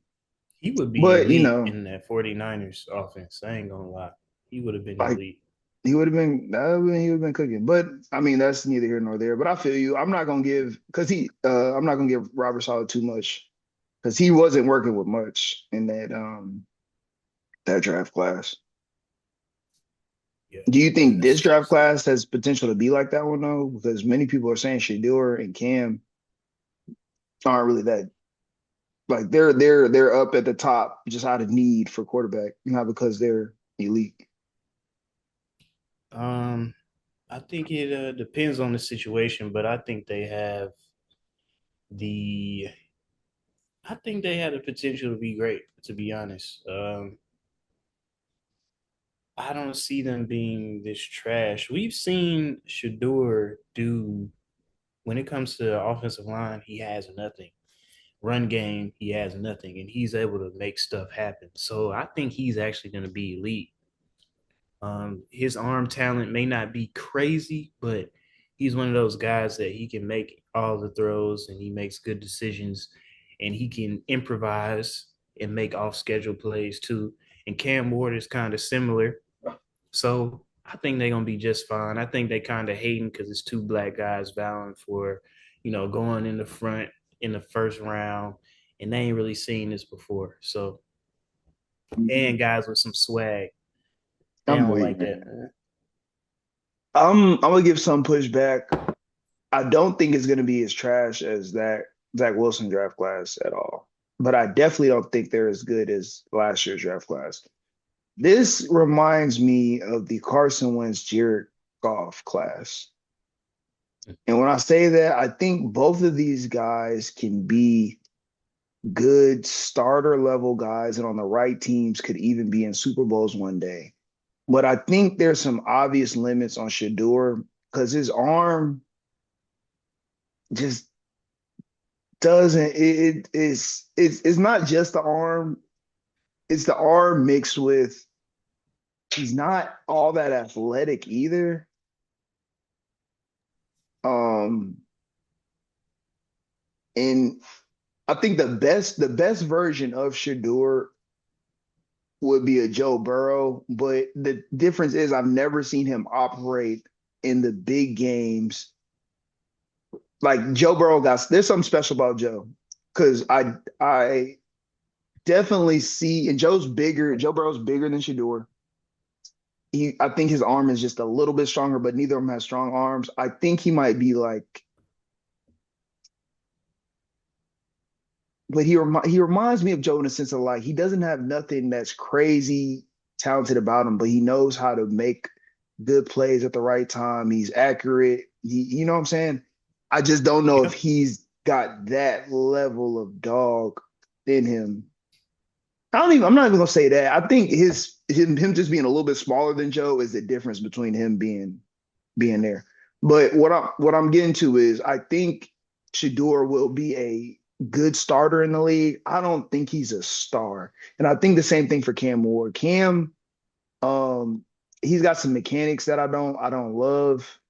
He would be But elite in that 49ers offense. I ain't gonna lie. He would have been like elite. he would have been cooking. But I mean, that's neither here nor there. But I feel you. I'm not gonna give Robert Saleh too much because he wasn't working with much in that draft class. Yeah, Do you think that's this safe to draft say. class has potential to be like that one though? Because many people are saying Shador and Cam aren't really that like they're up at the top just out of need for quarterback, not because they're elite. Um, I think it depends on the situation, but I think they have. the I think they had the potential to be great, to be honest. I don't see them being this trash. We've seen Shador do when it comes to the offensive line, he has nothing. Run game, he has nothing, and he's able to make stuff happen. So I think he's actually going to be elite. His arm talent may not be crazy, but he's one of those guys that he can make all the throws and he makes good decisions and he can improvise and make off schedule plays too. And Cam Ward is kind of similar. So I think they're gonna be just fine. I think they kind of hating because it's two black guys vowing for, going in the front in the first round, and they ain't really seen this before. So and guys with some swag, they I'm don't with you, like that. man. I'm gonna give some pushback. I don't think it's gonna be as trash as that Zach Wilson draft class at all. But I definitely don't think they're as good as last year's draft class. This reminds me of the Carson Wentz Jared Goff class. And when I say that, I think both of these guys can be good starter level guys and on the right teams could even be in Super Bowls one day. But I think there's some obvious limits on Shador because his arm just doesn't it's not just the arm, it's the arm mixed with he's not all that athletic either. Um and I think the best version of Shador would be a Joe Burrow, but the difference is I've never seen him operate in the big games. Like Joe Burrow got there's something special about Joe because I definitely see and Joe Burrow's bigger than Shador. I think his arm is just a little bit stronger, but neither of them has strong arms. I think he might be like, but he reminds me of Joe in the sense of like he doesn't have nothing that's crazy talented about him, but he knows how to make good plays at the right time. He's accurate. You know what I'm saying? I just don't know if Yeah, he's got that level of dog in him. I'm not even gonna say that. I think him just being a little bit smaller than Joe is the difference between him being there. But what I'm getting to is I think Shador will be a good starter in the league. I don't think he's a star. And I think the same thing for Cam Ward. Cam, um, he's got some mechanics that I don't love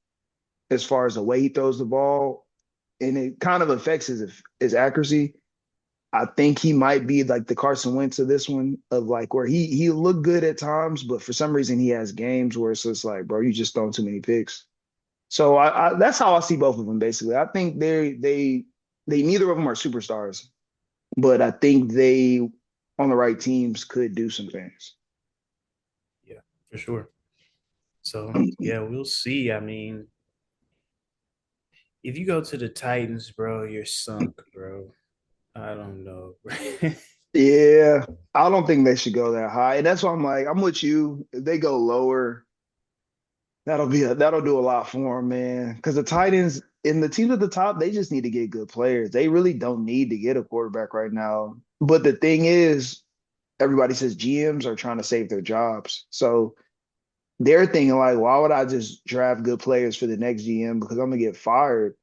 as far as the way he throws the ball. And it kind of affects his accuracy. I think he might be like the Carson Wentz of this one, of like where he looked good at times, but for some reason he has games where it's just like, bro, you just throwing too many picks. So that's how I see both of them basically. I think they neither of them are superstars, but I think they on the right teams could do some things. yeah, for sure. So yeah, we'll see. I mean, if you go to the Titans, bro, you're sunk, bro. I don't know. Yeah, I don't think they should go that high, and that's why I'm like, I'm with you. If they go lower, that'll do a lot for them, man. Because the Titans and the teams at the top, they just need to get good players. They really don't need to get a quarterback right now. But the thing is, everybody says GMs are trying to save their jobs, so they're thinking like, why would I just draft good players for the next GM because I'm gonna get fired?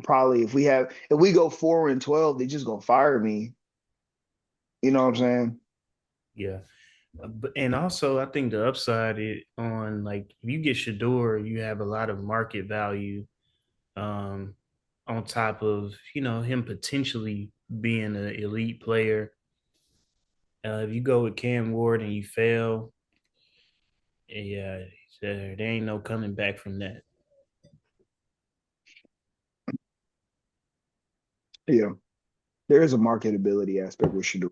Probably if we go 4-12, they just gonna fire me. You know what I'm saying? Yeah. And also, I think the upside on like if you get Shador, you have a lot of market value um, on top of him potentially being an elite player. If you go with Cam Ward and you fail, yeah, there ain't no coming back from that. Yeah, there is a marketability aspect with Shador.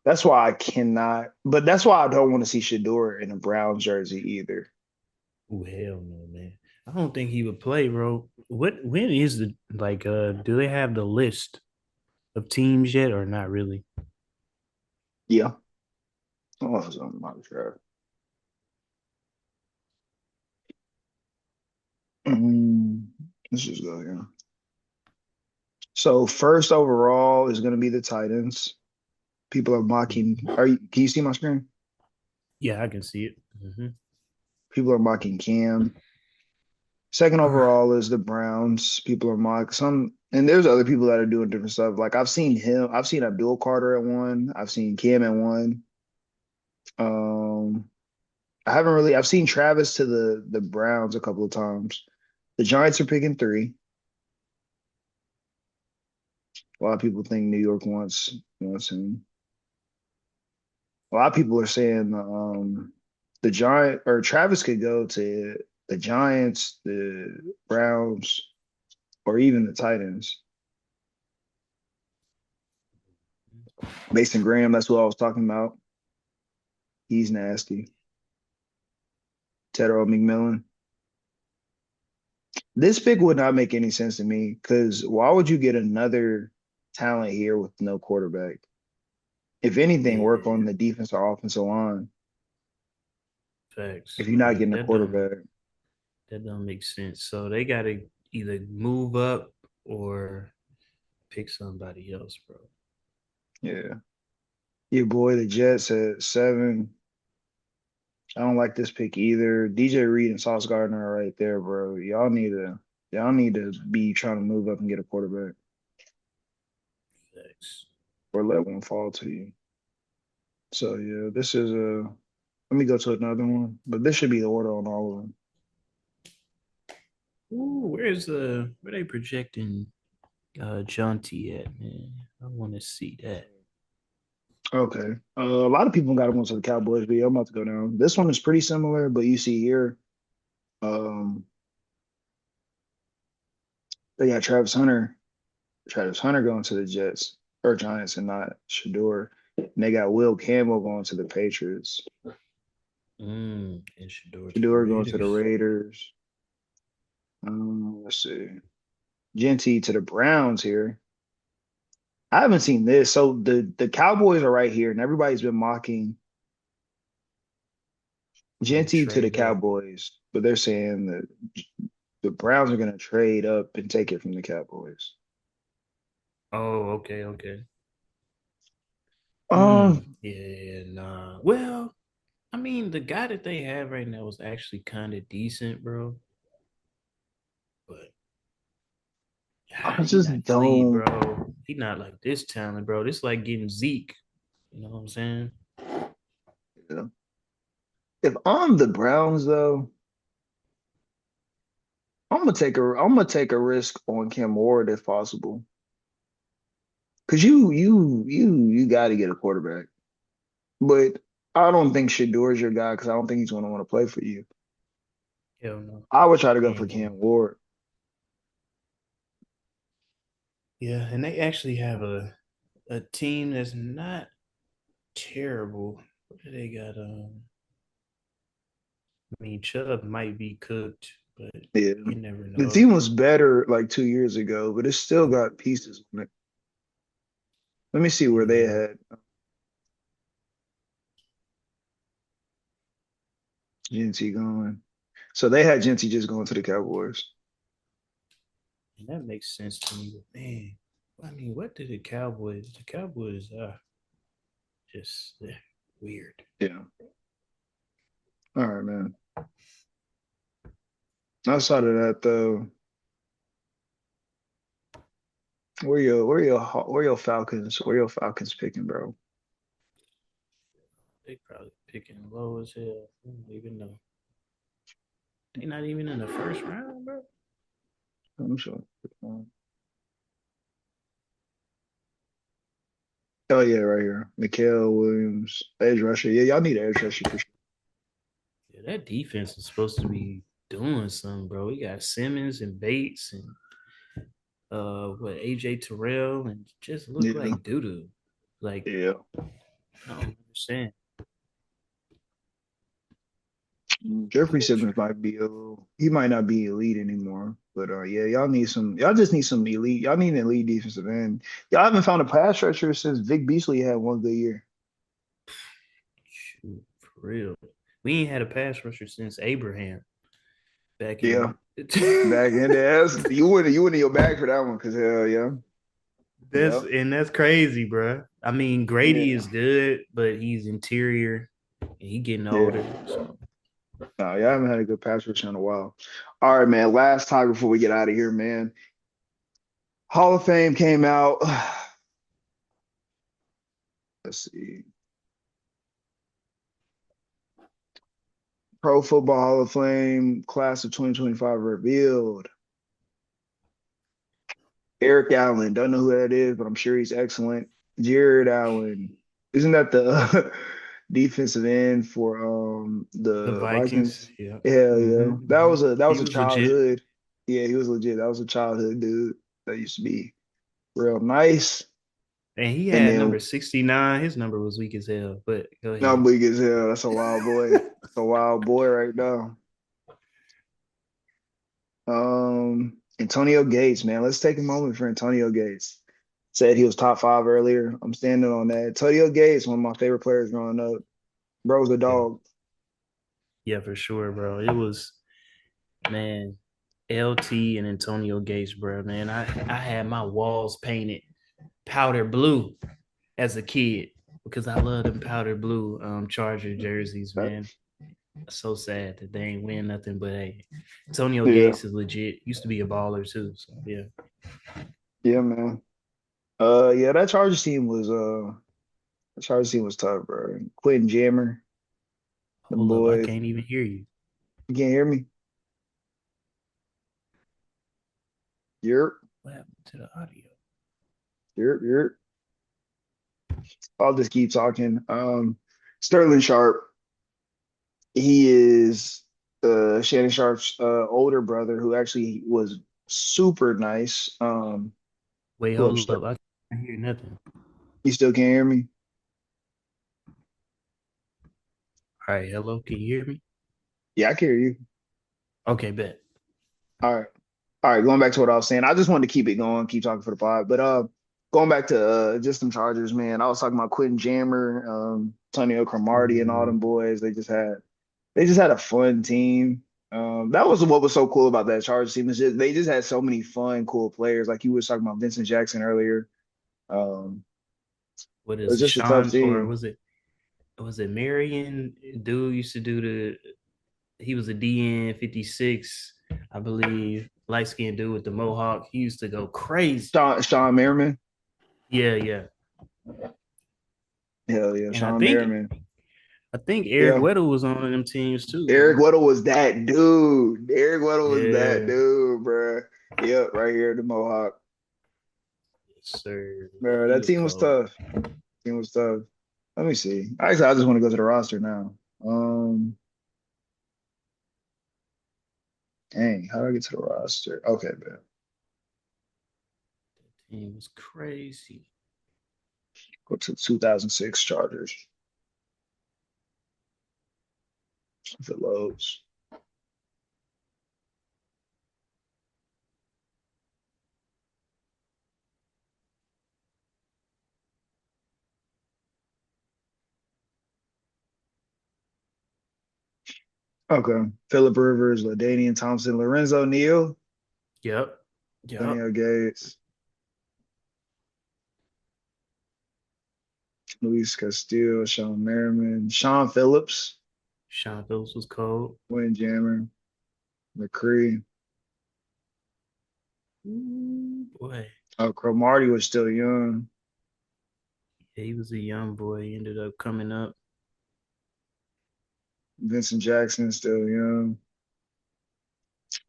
That's why I cannot, but that's why I don't want to see Shador in a Brown jersey either. Oh hell no, man! I don't think he would play, bro. When is the like? Do they have the list of teams yet, or not really? Yeah. Oh, it's on my draft. Mm, let's just go here. So first overall is going to be the Titans. People are mocking. Are you? Can you see my screen? Yeah, I can see it. People are mocking Cam. Second overall is the Browns. People are mocking some, and there's other people that are doing different stuff. Like I've seen him. I've seen Abdul Carter at one. I've seen Cam at one. Um, I haven't really. I've seen Travis to the Browns a couple of times. The Giants are picking three. A lot of people think New York wants him. A lot of people are saying the Giant or Travis could go to the Giants, the Browns, or even the Titans. Mason Graham, that's who I was talking about. He's nasty. Tedro McMillan. This pick would not make any sense to me because why would you get another talent here with no quarterback? If anything, work Yeah, on the defense or offensive line facts. if you're not Yeah, getting a quarterback. that don't make sense. So they gotta either move up or pick somebody else, bro. Yeah. Your boy, the Jets at seven. I don't like this pick either. DJ Reed and Sauce Gardner are right there, bro. Y'all need to be trying to move up and get a quarterback Facts. or let one fall to you. So yeah, this is a let me go to another one, but this should be the order on all of them. Ooh, where they projecting John T at, man? I want to see that. Okay. A lot of people got him onto the Cowboys, but yeah, I'm about to go down. This one is pretty similar, but you see here, um, they got Travis Hunter going to the Jets or Giants and not Shador. And they got Will Campbell going to the Patriots. And Shador to the Shador going to the Raiders. Raiders. Let's see. Genty to the Browns here. I haven't seen this. So the Cowboys are right here, and everybody's been mocking They're gonna Genty to the trade up. Cowboys, but they're saying that the Browns are going to trade up and take it from the Cowboys. Oh, okay, okay. Um, Yeah, nah. Well, I mean, the guy that they have right now is actually kind of decent, bro. But I he not just elite, don't. bro. He not like this talent, bro. This like getting Zeke. You know what I'm saying? Yeah. If I'm the Browns, though, I'm gonna take a risk on Cam Ward if possible, because you got to get a quarterback. But I don't think Shador's your guy because I don't think he's going to want to play for you. Hell no. I would try to He go for ain't going. Cam Ward. Yeah, and they actually have a team that's not terrible. What do they got? I mean, Chubb might be cooked, but Yeah. you never The know. team was better like 2 years ago, but it's still got pieces on it. Let me see where they Yeah, had Genty going. So they had Genty just going to the Cowboys. and that makes sense to me. But man, I mean, what did the Cowboys? The Cowboys are just weird. Yeah. All right, man. Outside of that, though, where your Falcons picking, bro? They probably picking low as hell. I don't even know. They not even in the first round, bro. I'm sure. Oh yeah, right here. Mikael Williams, edge rusher. Yeah, y'all need an edge rusher for sure. Yeah, that defense is supposed to be doing something, bro. We got Simmons and Bates and what AJ Terrell and just look Yeah, like doo doo. Like yeah. I don't understand. Jeffrey Simmons might be a little. He might not be elite anymore, but yeah, y'all need some. Y'all just need some elite. Y'all need an elite defensive end. Y'all haven't found a pass rusher since Vic Beasley had one good year. Shoot, for real. We ain't had a pass rusher since Abraham back Yeah, in back in the ass. You went in your bag for that one, cause hell yeah. Yep. That's crazy, bro. I mean, Grady Yeah. is good, but he's interior. He getting Yeah. older. So No, y'all haven't had a good pass rush in a while. All right, man. Last time before we get out of here, man. Hall of Fame came out. Let's see. Pro Football Hall of Fame class of 2025 revealed. Eric Allen, don't know who that is, but I'm sure he's excellent. Jared Allen, isn't that the defensive end for the the Vikings, Vikings? yeah. Hell yeah, Hmm. that He was a was legit. childhood. Yeah, he was legit. That was a childhood dude that used to be real nice. And he And had number then 69. His number was weak as hell. But go now ahead. big as hell. That's a wild boy. That's a wild boy right now. Antonio Gates, man. Let's take a moment for Antonio Gates. Said he was top five earlier. I'm standing on that. Antonio Gates, one of my favorite players growing up. Bro's a Yeah. dog. Yeah, for sure, bro. It was, man, LT and Antonio Gates, bro. Man, I had my walls painted powder blue as a kid because I love them powder blue Charger jerseys, That- man. So sad that they ain't win nothing, but hey, Antonio Yeah, Gates is legit. Used to be a baller too. So yeah. yeah, man. Yeah, that Chargers team was tough, bro. Quentin Jammer, the Hold up, I boys. can't even hear you. You can't hear me? You're, What happened to the audio? you're. I'll just keep talking. Sterling Sharp. He is Shannon Sharp's older brother, who actually was super nice. Wait, Who hold up. I can't hear nothing. you still can't hear me? All right, hello, can you hear me? Yeah, I can hear you. Okay, bet. All right. All right, going back to what I was saying, I just wanted to keep it going, keep talking for the pod. But going back to just some Chargers, man. I was talking about Quentin Jammer, Tonio Cromartie, and all Ooh, them boys. They just had a fun team. That was what was so cool about that Chargers team. Is just they just had so many fun, cool players. Like you was talking about Vincent Jackson earlier. Um, what it is was it, just a tough Sean, or team. was it Marion? Dude used to do he was a DN 56, I believe. Light skinned dude with the mohawk. He used to go crazy. Sean Merriman. Yeah, yeah. Hell yeah, And Sean Merriman. I think Eric Yeah. Weddle was on them teams too, Eric bro. Weddle was that dude. Eric Weddle was that Yeah. dude, bro. Yep, right here, the Mohawk. Yes, sir. Yeah, Bro, he that was team was cold. tough. Team was tough. Let me see. Actually, I just want to go to the roster now. Dang, how do I get to the roster? Okay, man. Team was crazy. Go to 2006 Chargers. If it loads. Okay. Philip Rivers, LaDainian Thompson, Lorenzo Neal, Yep. Yep. Daniel Gates, Luis Castillo, Sean Merriman, Sean Phillips, Sean Phillips was cold. Windjammer, McCree. Ooh, boy. Cromartie was still young. Yeah, he was a young boy. He ended up coming up. Vincent Jackson still young.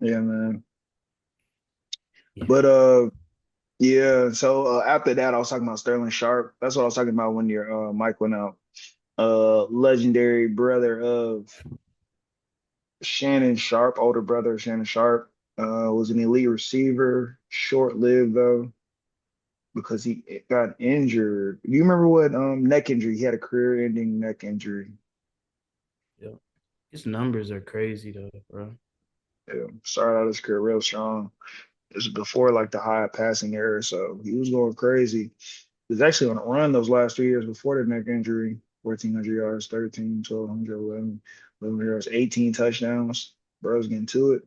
Yeah, man. Yeah. But yeah. So after that, I was talking about Sterling Sharp. That's what I was talking about when your mic went out. Legendary brother of Shannon Sharp, older brother of Shannon Sharp. Was an elite receiver. Short-lived though because he got injured. Do you remember what neck injury? He had a career-ending neck injury. Yep. His numbers are crazy though, bro. Yeah, started out his career real strong. It was before like the high passing era, so he was going crazy. He was actually on a run those last 3 years before the neck injury. 1,400 yards, 13, 1,200, 11 yards, 18 touchdowns. Bro's getting to it.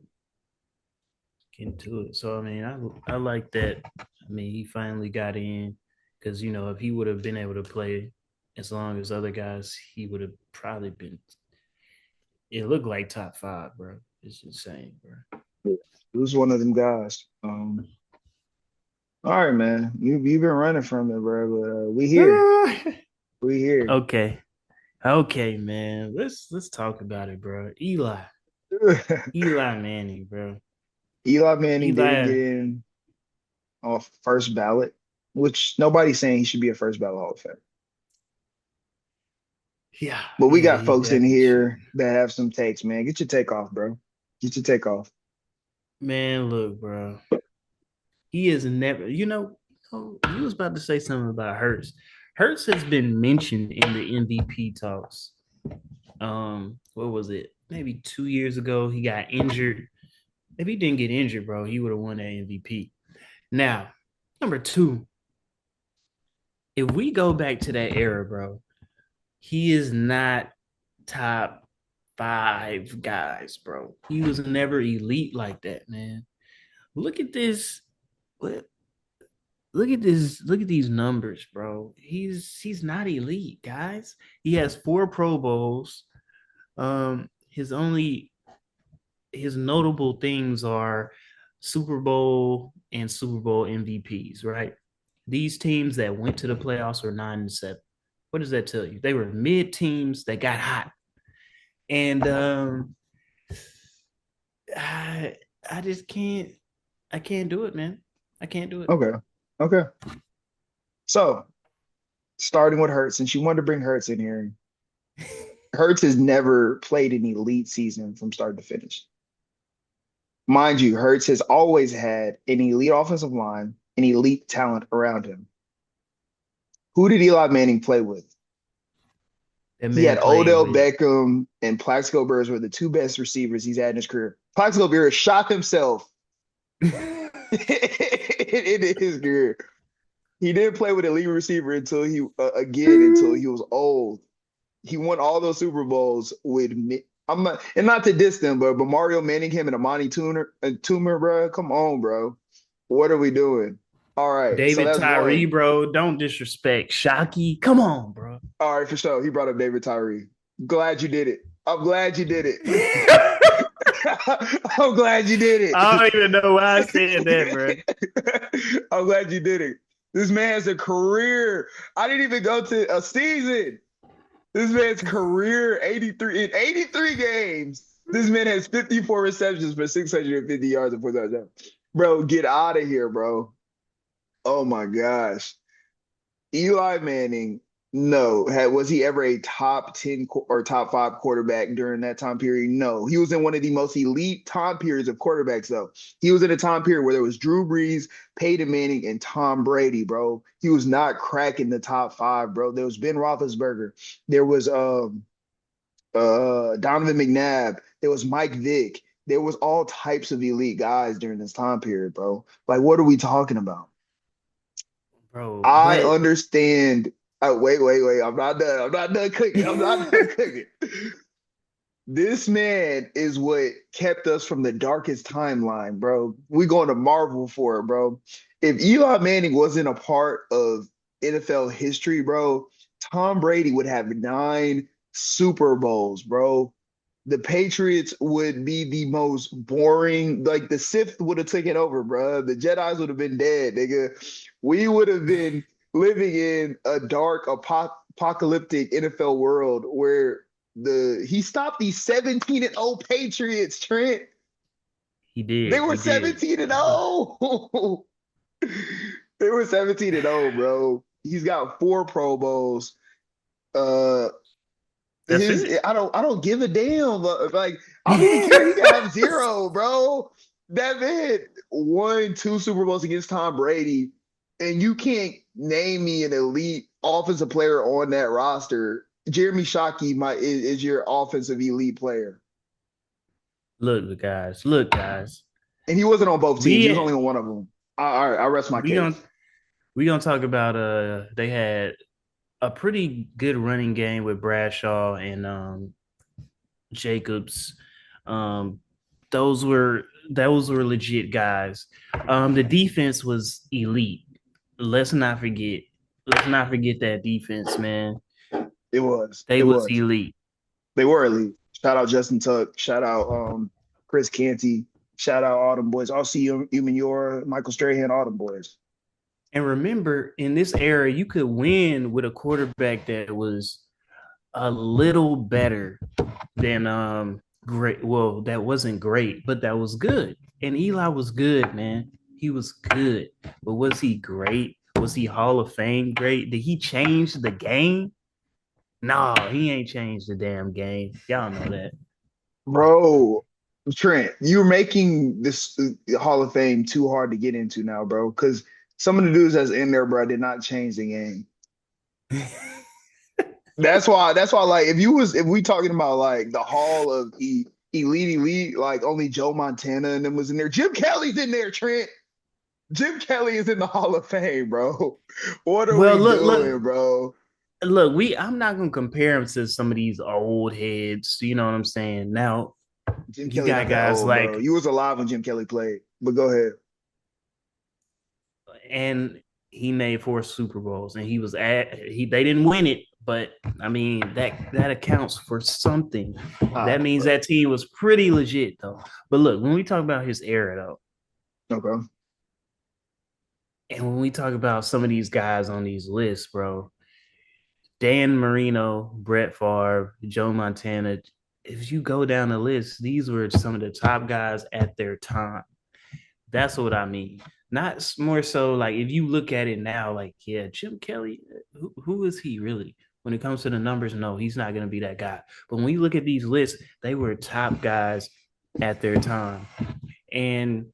Getting to it. So I mean, I like that. I mean, he finally got in because if he would have been able to play as long as other guys, he would have probably been. It looked like top five, bro. It's insane, bro. Yeah. He was one of them guys. All right, man. You've been running from it, bro. But we here. We here. Okay, okay, man. Let's talk about it, bro. Eli Manning, bro. Eli Manning didn't get Eli, in off first ballot, which nobody's saying he should be a first ballot Hall of Fame. yeah, But we yeah, got he folks in definitely should. here that have some takes, man. Get your take off, bro. Get your take off. Man, look, bro. He is never. You was about to say something about Hurts. Hurts has been mentioned in the MVP talks. What was it? Maybe 2 years ago, he got injured. If he didn't get injured, bro, he would have won that MVP. Now, number two, if we go back to that era, bro, he is not top five guys, bro. He was never elite like that, man. Look at this. Look at this. Look at these numbers, bro. He's not elite, guys. He has four Pro Bowls. His notable things are Super Bowl and Super Bowl MVPs, right? These teams that went to the playoffs were 9-7. What does that tell you? They were mid teams that got hot, and I I just can't. I can't do it, man. I can't do it. Okay. Okay. So starting with Hurts, since you wanted to bring Hurts in here, Hurts has never played an elite season from start to finish. Mind you, Hurts has always had an elite offensive line, an elite talent around him. Who did Eli Manning play with? That He man had played Odell with. Beckham and Plaxico Burress were the two best receivers he's had in his career. Plaxico Burress shot himself in his career. He didn't play with a lead receiver until until he was old. He won all those Super Bowls with me. I'm not, and not to diss them, but Mario Manningham and Amani Toomer, bro. Come on, bro. What are we doing? All right, so David that's Tyree, one. bro. Don't disrespect Shockey. Come on, bro. All right, for sure. He brought up David Tyree. Glad you did it. I'm glad you did it. I I'm glad you did don't even know why I said that, bro. it. I'm glad you did it. This man has a career. I didn't even go to a season. This man's career, 83 in 83 games. This man has 54 receptions for 650 yards and 4 touchdowns. Bro, get out of here, bro. Oh my gosh. Eli Manning, no. Was he ever a top 10 or top five quarterback during that time period? No. He was in one of the most elite time periods of quarterbacks, though. He was in a time period where there was Drew Brees, Peyton Manning, and Tom Brady, bro. He was not cracking the top five, bro. There was Ben Roethlisberger. There was Donovan McNabb. There was Mike Vick. There was all types of elite guys during this time period, bro. Like, what are we talking about? Bro, I but understand. Wait. I'm not done. I'm not done cooking. I'm not done cooking. This man is what kept us from the darkest timeline, bro. We going to Marvel for it, bro. If Eli Manning wasn't a part of NFL history, bro, Tom Brady would have 9 Super Bowls, bro. The Patriots would be the most boring. Like the Sith would have taken over, bro. The Jedi's would have been dead, nigga. We would have been living in a dark apocalyptic NFL world where the he stopped these 17-0 Patriots, Trent. he They did. were He did. 17 and 0. They were 17 and 0, bro. He's got 4 Pro Bowls. Uh That's his it. I don't give a damn. Like I don't even care. He can have zero, bro. That man won 2 Super Bowls against Tom Brady, and you can't name me an elite offensive player on that roster. Jeremy Shockey is your offensive elite player, Look, guys. Look, guys. and he wasn't on both teams. He was only We on one of them. All right, I rest my we gonna case. we gonna talk about they had a pretty good running game with Bradshaw and Jacobs. Um those were legit guys. The defense was elite. Let's not forget. Let's not forget that defense, man. It was. They It was was. elite. They were elite. Shout out Justin Tuck. Shout out Chris Canty. Shout out all them boys. I'll see you, Your Michael Strahan, all them boys. And remember, in this era, you could win with a quarterback that was a little better than great. Well, that wasn't great, but that was good. And Eli was good, man. He was good. But was he great? Was he Hall of Fame great? Did he change the game? No, he ain't changed the damn game. Y'all know that. Bro, Trent, you're making this Hall of Fame too hard to get into now, bro. Because some of the dudes that's in there, bro, did not change the game. That's why. That's why. Like, if we talking about like the Hall of elite, like only Joe Montana and them was in there. Jim Kelly's in there, Trent. Jim Kelly is in the Hall of Fame, bro. What are Well, we look, doing, look, bro? look. I'm not gonna compare him to some of these old heads. You know what I'm saying? Now Jim you Kelly got not that guys old, bro. like, You was alive when Jim Kelly played, but go ahead. and he made 4 Super Bowls, and he was at he. They didn't win it, but I mean that accounts for something. All That right, means bro. that team was pretty legit, though. But look, when we talk about his era, though, Okay. and when we talk about some of these guys on these lists, bro, Dan Marino, Brett Favre, Joe Montana. If you go down the list, these were some of the top guys at their time. That's what I mean. Not more so like if you look at it now, like, yeah, Jim Kelly, who is he really? When it comes to the numbers, no, he's not going to be that guy. But when you look at these lists, they were top guys at their time. And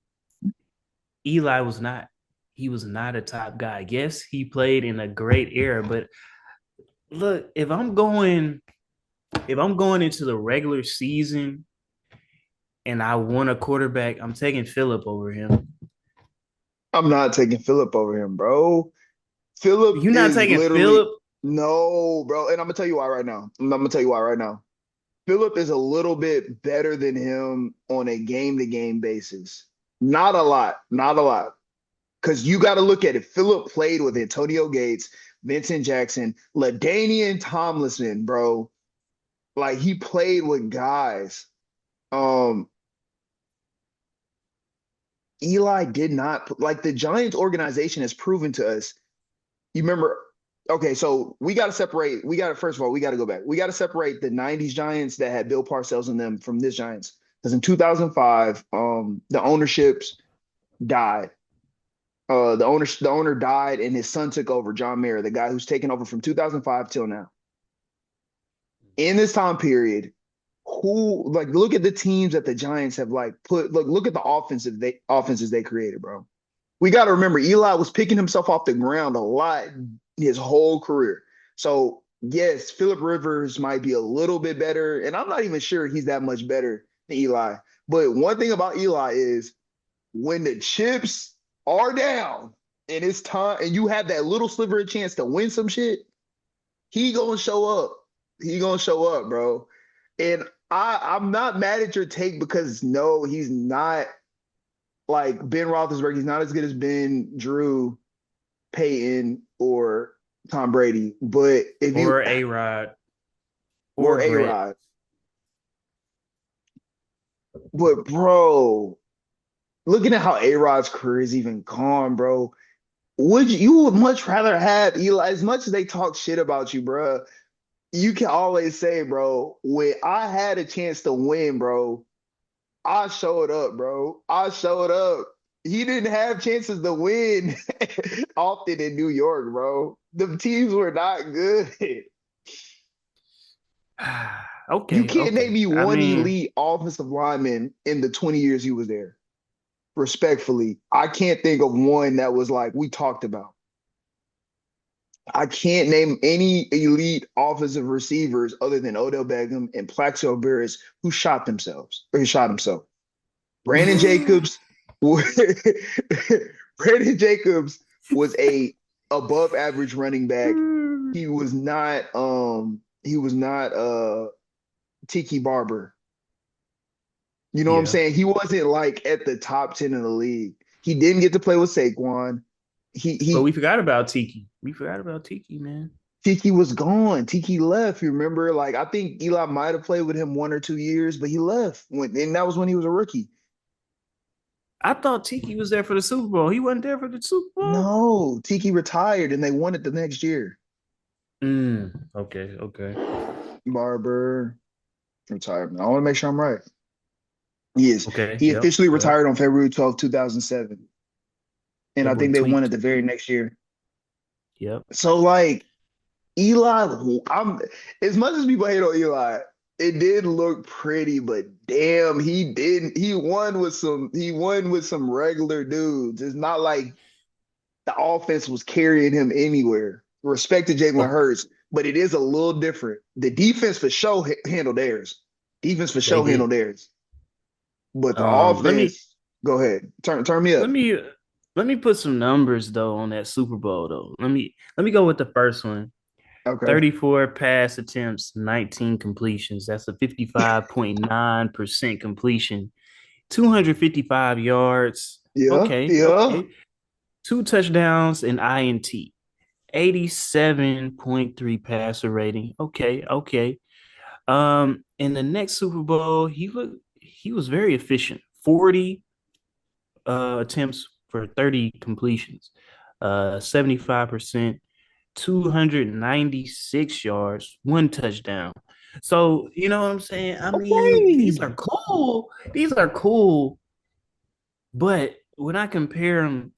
Eli was not. He was not a top guy. Yes, he played in a great era, but look, if I'm going into the regular season and I want a quarterback, I'm taking Philip over him. I'm not taking Philip over him, bro. Philip You're not is taking literally Philip. no, bro. And I'm gonna tell you why right now. I'm gonna tell you why right now. Philip is a little bit better than him on a game-to-game basis. Not a lot, not a lot. Because you got to look at it. Philip played with Antonio Gates, Vincent Jackson, LaDainian Tomlinson, bro. Like he played with guys. Um, Eli did not like the Giants organization has proven to us. You remember? Okay, so we got to separate. We got to first of all, we got to go back. We got to separate the '90s Giants that had Bill Parcells in them from this Giants. Because in 2005, the ownerships died. The owner died, and his son took over. John Mayer, the guy who's taken over from 2005 till now. In this time period, who like look at the teams that the Giants have like put. Look at the offenses they created, bro. We got to remember Eli was picking himself off the ground a lot his whole career. So yes, Philip Rivers might be a little bit better, and I'm not even sure he's that much better than Eli. But one thing about Eli is when the chips are down and it's time, and you have that little sliver of chance to win some shit, he gonna show up. He gonna show up, bro. And I'm not mad at your take because no, he's not like Ben Roethlisberger. He's not as good as Ben, Drew, Peyton, or Tom Brady. But if you Or A Rod or or A Brett. Rod, but bro, looking at how A Rod's career is even gone, bro. You would much rather have Eli as much as they talk shit about you, bro. You can always say, bro, when I had a chance to win, bro, I showed up, bro. I showed up. He didn't have chances to win often in New York, bro. The teams were not good. You Okay, can't name okay. me I one mean, elite offensive lineman in the 20 years he was there. Respectfully, I can't think of one that was like we talked about. I can't name any elite offensive receivers other than Odell Beckham and Plaxico Burress who shot themselves or he shot himself. Brandon Jacobs, Brandon Jacobs was a above average running back. He was not Tiki Barber. You know what I'm yeah. saying? He wasn't like at the top 10 in the league. He didn't get to play with Saquon. But He we forgot about Tiki. We forgot about Tiki, man. Tiki was gone. Tiki left. You remember? Like I think Eli might have played with him 1 or 2 years, but he left and that was when he was a rookie. I thought Tiki was there for the Super Bowl. He wasn't there for the Super Bowl. No, Tiki retired and they won it the next year. Okay, okay, Barber retirement. I want to make sure I'm right. Yes, okay. he Yep, officially yep. retired on February 12th, 2007. And That I boy think they won it tweaked. the very next year. Yep. So like Eli, I'm as much as people hate on Eli, it did look pretty, but damn, he didn't. He won with some regular dudes. It's not like the offense was carrying him anywhere. Respect to Jalen Oh, Hurts, but it is a little different. The defense for sure handled theirs. Defense for they sure handled did. theirs. But the Let me offense, go ahead. Turn me let up. me let me put some numbers though on that Super Bowl though. Let me go with the first one. Okay. 34 pass attempts, 19 completions. That's a 55.9% completion. 255 yards. Yeah, Okay, yeah. okay. Two touchdowns and INT. 87.3 passer rating. Okay, okay. In the next Super Bowl, he was very efficient. 40 attempts for 30 completions. 75%, 296 yards, one touchdown. So, you know what I'm saying? I mean, these Okay. are cool. These are cool, but when I compare them,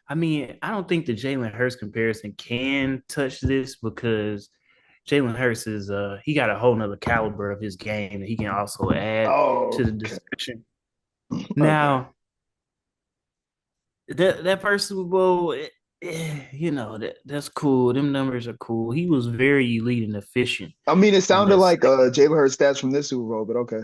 I mean, I don't think the Jalen Hurts comparison can touch this because Jalen Hurts is he got a whole nother caliber of his game that he can also add to Oh, the okay. discussion. Okay. Now, that first Super Bowl, you know that's cool. Them numbers are cool. He was very elite and efficient I mean, it on sounded that like second. Jalen Hurts stats from this Super Bowl, but okay.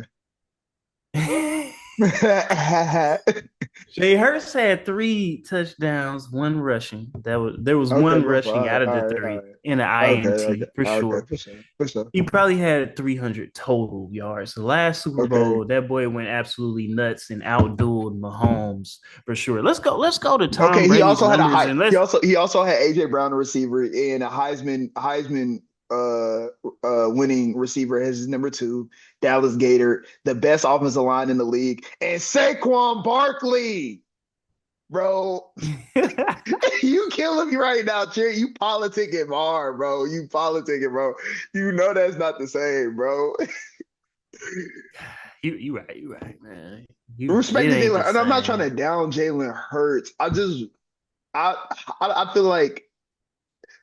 Jay Hurts had three touchdowns, one rushing. There was Okay, one go for rushing all out right, of the all right, all three right. in the Okay, okay, INT for okay, sure. for sure, for sure. He probably had 300 total yards. The last Super Okay. Bowl, that boy went absolutely nuts and outdueled Mahomes for sure. Let's go to Tom Okay, he Brady's also had a numbers high. and let's He also had AJ Brown, a receiver, and a Heisman winning receiver as his number two. Dallas Gator, the best offensive line in the league, and Saquon Barkley, bro. You killing me right now, Cherry. You politicking hard, bro. You politicking, bro. You know that's not the same, bro. you right, man. It Respect to ain't the Jalen, and I'm not trying same. to down Jalen Hurts. I I feel like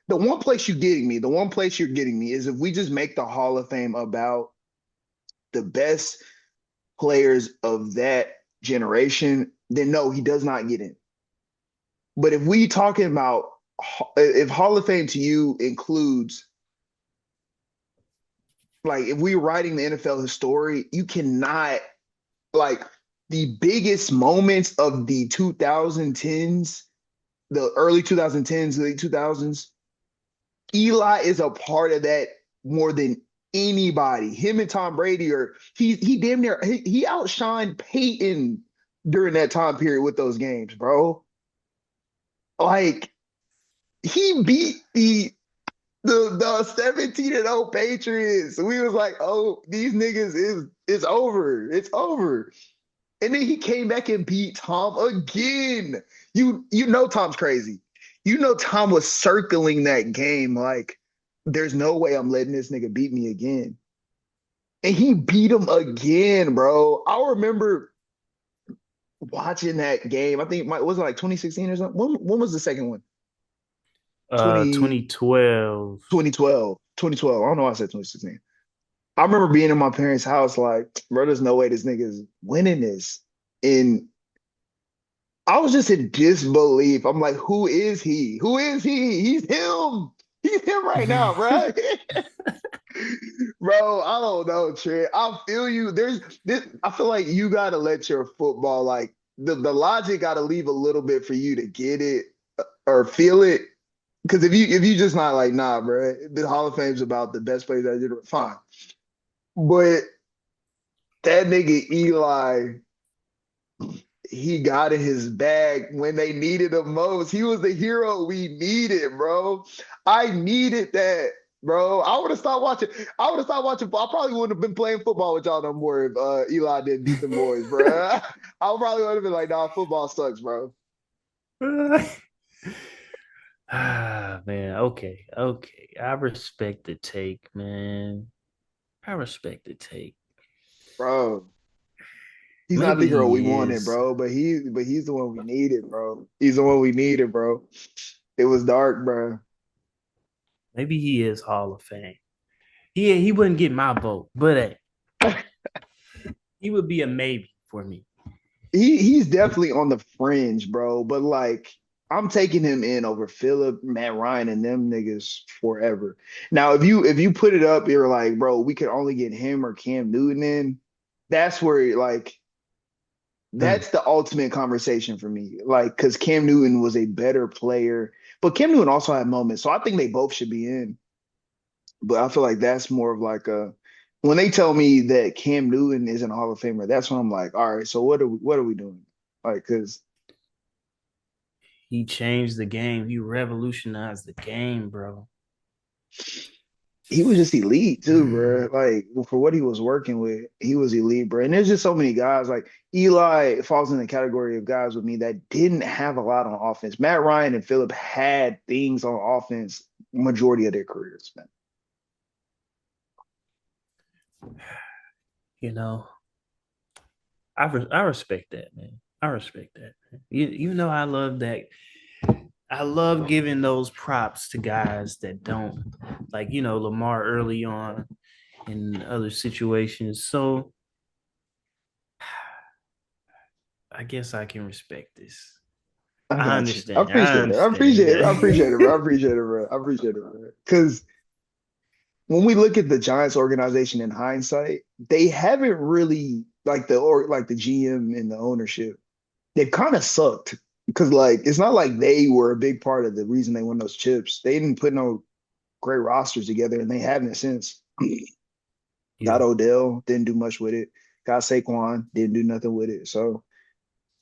the one place you're getting me is if we just make the Hall of Fame about the best players of that generation, then no, he does not get in. But if we talking about if Hall of Fame to you includes like if we're writing the NFL story, you cannot like the biggest moments of the 2010s, the early 2010s, late 2000s. Eli is a part of that more than anybody. Him and Tom Brady are he damn near he outshined Peyton during that time period with those games, bro. Like he beat the 17-0 Patriots. We was like, oh, these niggas is it's over. It's over. And then he came back and beat Tom again. You know Tom's crazy. You know Tom was circling that game like there's no way I'm letting this nigga beat me again. And he beat him again, bro. I remember watching that game. I think was it like 2016 or something? When was the second one? 20 2012. 2012. 2012. I don't know why I said 2016. I remember being in my parents' house like, bro, there's no way this nigga is winning this. And I was just in disbelief. I'm like, who is he? Who is he? He's him. He's him right now, bro. Bro, I don't know, Trent. I feel you. There's this. I feel like you gotta let your football like the logic gotta leave a little bit for you to get it or feel it. Because if you just not like, nah, bro, the Hall of Fame's about the best players that did it, fine. But that nigga Eli, he got in his bag when they needed him most. He was the hero we needed, bro. I needed that, bro. I would have stopped watching. I would have stopped watching. I probably wouldn't have been playing football with y'all no more if Eli didn't beat them boys, bro. I probably would have been like, nah, football sucks, bro. Ah, man. Okay. Okay. I respect the take, man. I respect the take. Bro, he's not Maybe the hero we he wanted, is. bro. But he's the one we needed, bro. He's the one we needed, bro. It was dark, bro. Maybe he is Hall of Fame. He wouldn't get my vote, but hey, he would be a maybe for me. He's definitely on the fringe, bro. But like, I'm taking him in over Phillip, Matt Ryan, and them niggas forever. Now, if you put it up, you're like, bro, we could only get him or Cam Newton in. That's where like Mm, that's the ultimate conversation for me. Like, because Cam Newton was a better player, but Cam Newton also had moments. So I think they both should be in. But I feel like that's more of like a when they tell me that Cam Newton isn't a Hall of Famer, that's when I'm like, all right, so what are we doing? Like, because he changed the game. He revolutionized the game, bro. he was just elite too, bro. Mm, Like for what he was working with, he was elite, bro. And there's just so many guys. Like Eli falls in the category of guys with me that didn't have a lot on offense. Matt Ryan and Phillip had things on offense majority of their careers, man. you know, I respect that, man. I respect that. You know I love that. I love giving those props to guys that don't like, Lamar early on in other situations. So I guess I can respect this. I I got you. I understand. I appreciate it. I appreciate it. I understand. appreciate it, bro. I appreciate it, bro. I appreciate it, bro. Because when we look at the Giants organization in hindsight, they haven't really like the GM and the ownership. They've kind of sucked because like it's not like they were a big part of the reason they won those chips. They didn't put no great rosters together, and they haven't since. Got Yeah. Odell, didn't do much with it. Got Saquon, didn't do nothing with it. So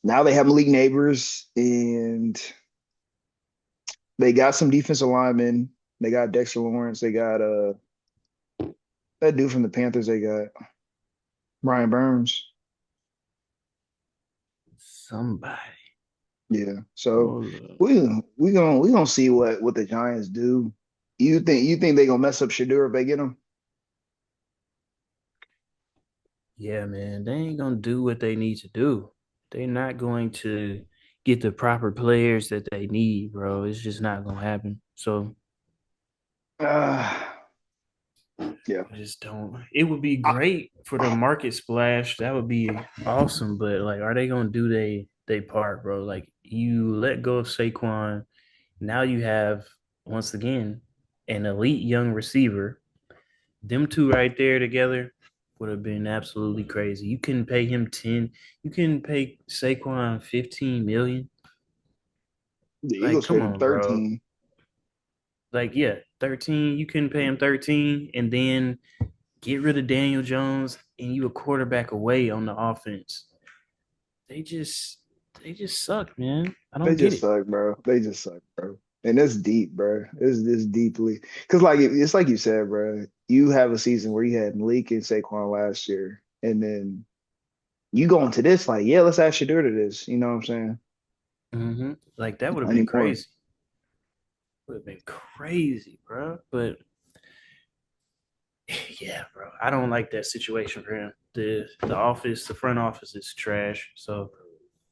now they have Malik Neighbors, and they got some defensive linemen. They got Dexter Lawrence. They got that dude from the Panthers. They got Brian Burns. Somebody. Yeah. So Hold up. we gonna see what the Giants do. You think they gonna mess up Shadur if they get him? Yeah, man. They ain't gonna do what they need to do. They're not going to get the proper players that they need, bro. It's just not gonna happen. So Uh, yeah. I just don't. It would be I, great for the market splash. That would be awesome. But like, are they gonna do they part, bro? Like, you let go of Saquon. Now you have once again an elite young receiver. Them two right there together would have been absolutely crazy. You can pay him 10. You can pay Saquon 15 million. the Like, Eagles come paid him on, bro. 13. Like, yeah, 13. You can pay him 13 and then get rid of Daniel Jones and you a quarterback away on the offense. They just they just suck, man. I They don't get just it. suck, bro. They just suck, bro. And it's deep, bro. It's this deeply because like it's like you said, bro. You have a season where you had Malik and Saquon last year, and then you go into this like, yeah, let's add Shadur to this. You know what I'm saying? Like that would have Not been anymore. crazy. Would have been crazy, bro. But yeah, bro. I don't like that situation for him. The front office is trash. So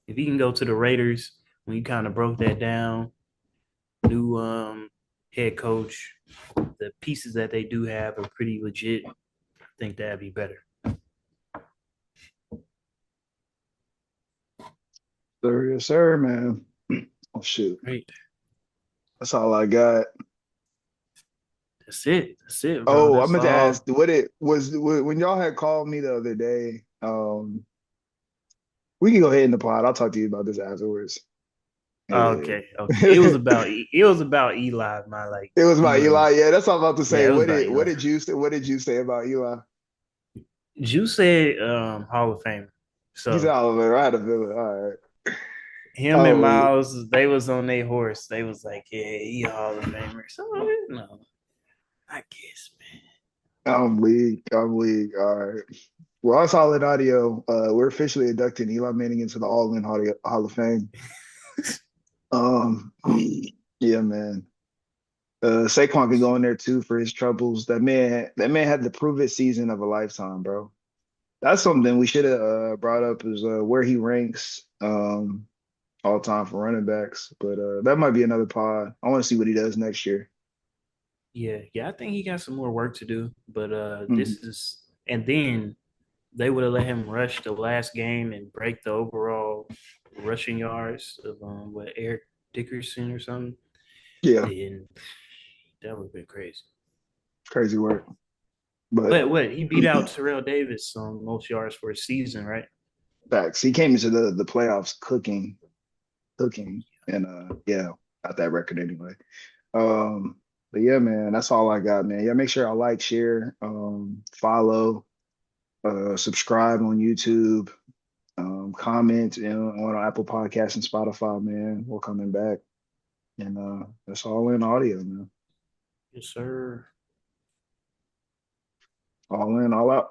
if he can go to the Raiders, when you kind of broke that down, new head coach, the pieces that they do have are pretty legit. I think that'd be better. Sir, yes, sir, man. Oh shoot, Right. that's all I got. That's it. That's it, bro. Oh, I That's meant to ask, all. what it was when y'all had called me the other day. We can go ahead in the pod. I'll talk to you about this afterwards. Yeah. Okay, okay. It was about Eli, my like, It was about Eli. Yeah, that's all I'm about to say. yeah, it was What about did what Eli. did you say? What did you say about Eli? Juice said Hall of Fame. He's So out of it. I had a feeling. All right. him and I'm weak. Miles, they was on their horse. They was like, yeah, he Hall of Famer. So no, I guess, man. I'm weak. I'm weak. All right. Well, on Solid Audio, we're officially inducting Eli Manning into the All-In Hall of Fame. Um, yeah, man. Saquon could go in there too for his troubles. That man had the prove it season of a lifetime, bro. That's something we should have brought up is where he ranks all time for running backs. But that might be another pod. I want to see what he does next year. Yeah, I think he got some more work to do. But Mhm. this is, and then they would have let him rush the last game and break the overall rushing yards of what Eric Dickerson or something. Yeah, Then that would have been crazy. crazy work. But But what he beat out Terrell Davis on most yards for a season, right? facts. He came into the playoffs cooking, and yeah, got that record anyway. Um, but yeah, man, that's all I got, man. Yeah, make sure I like, share, follow, subscribe on YouTube, comment on Apple Podcasts and Spotify, man. We're coming back, and that's all in audio, man. Yes, sir. All in, all out.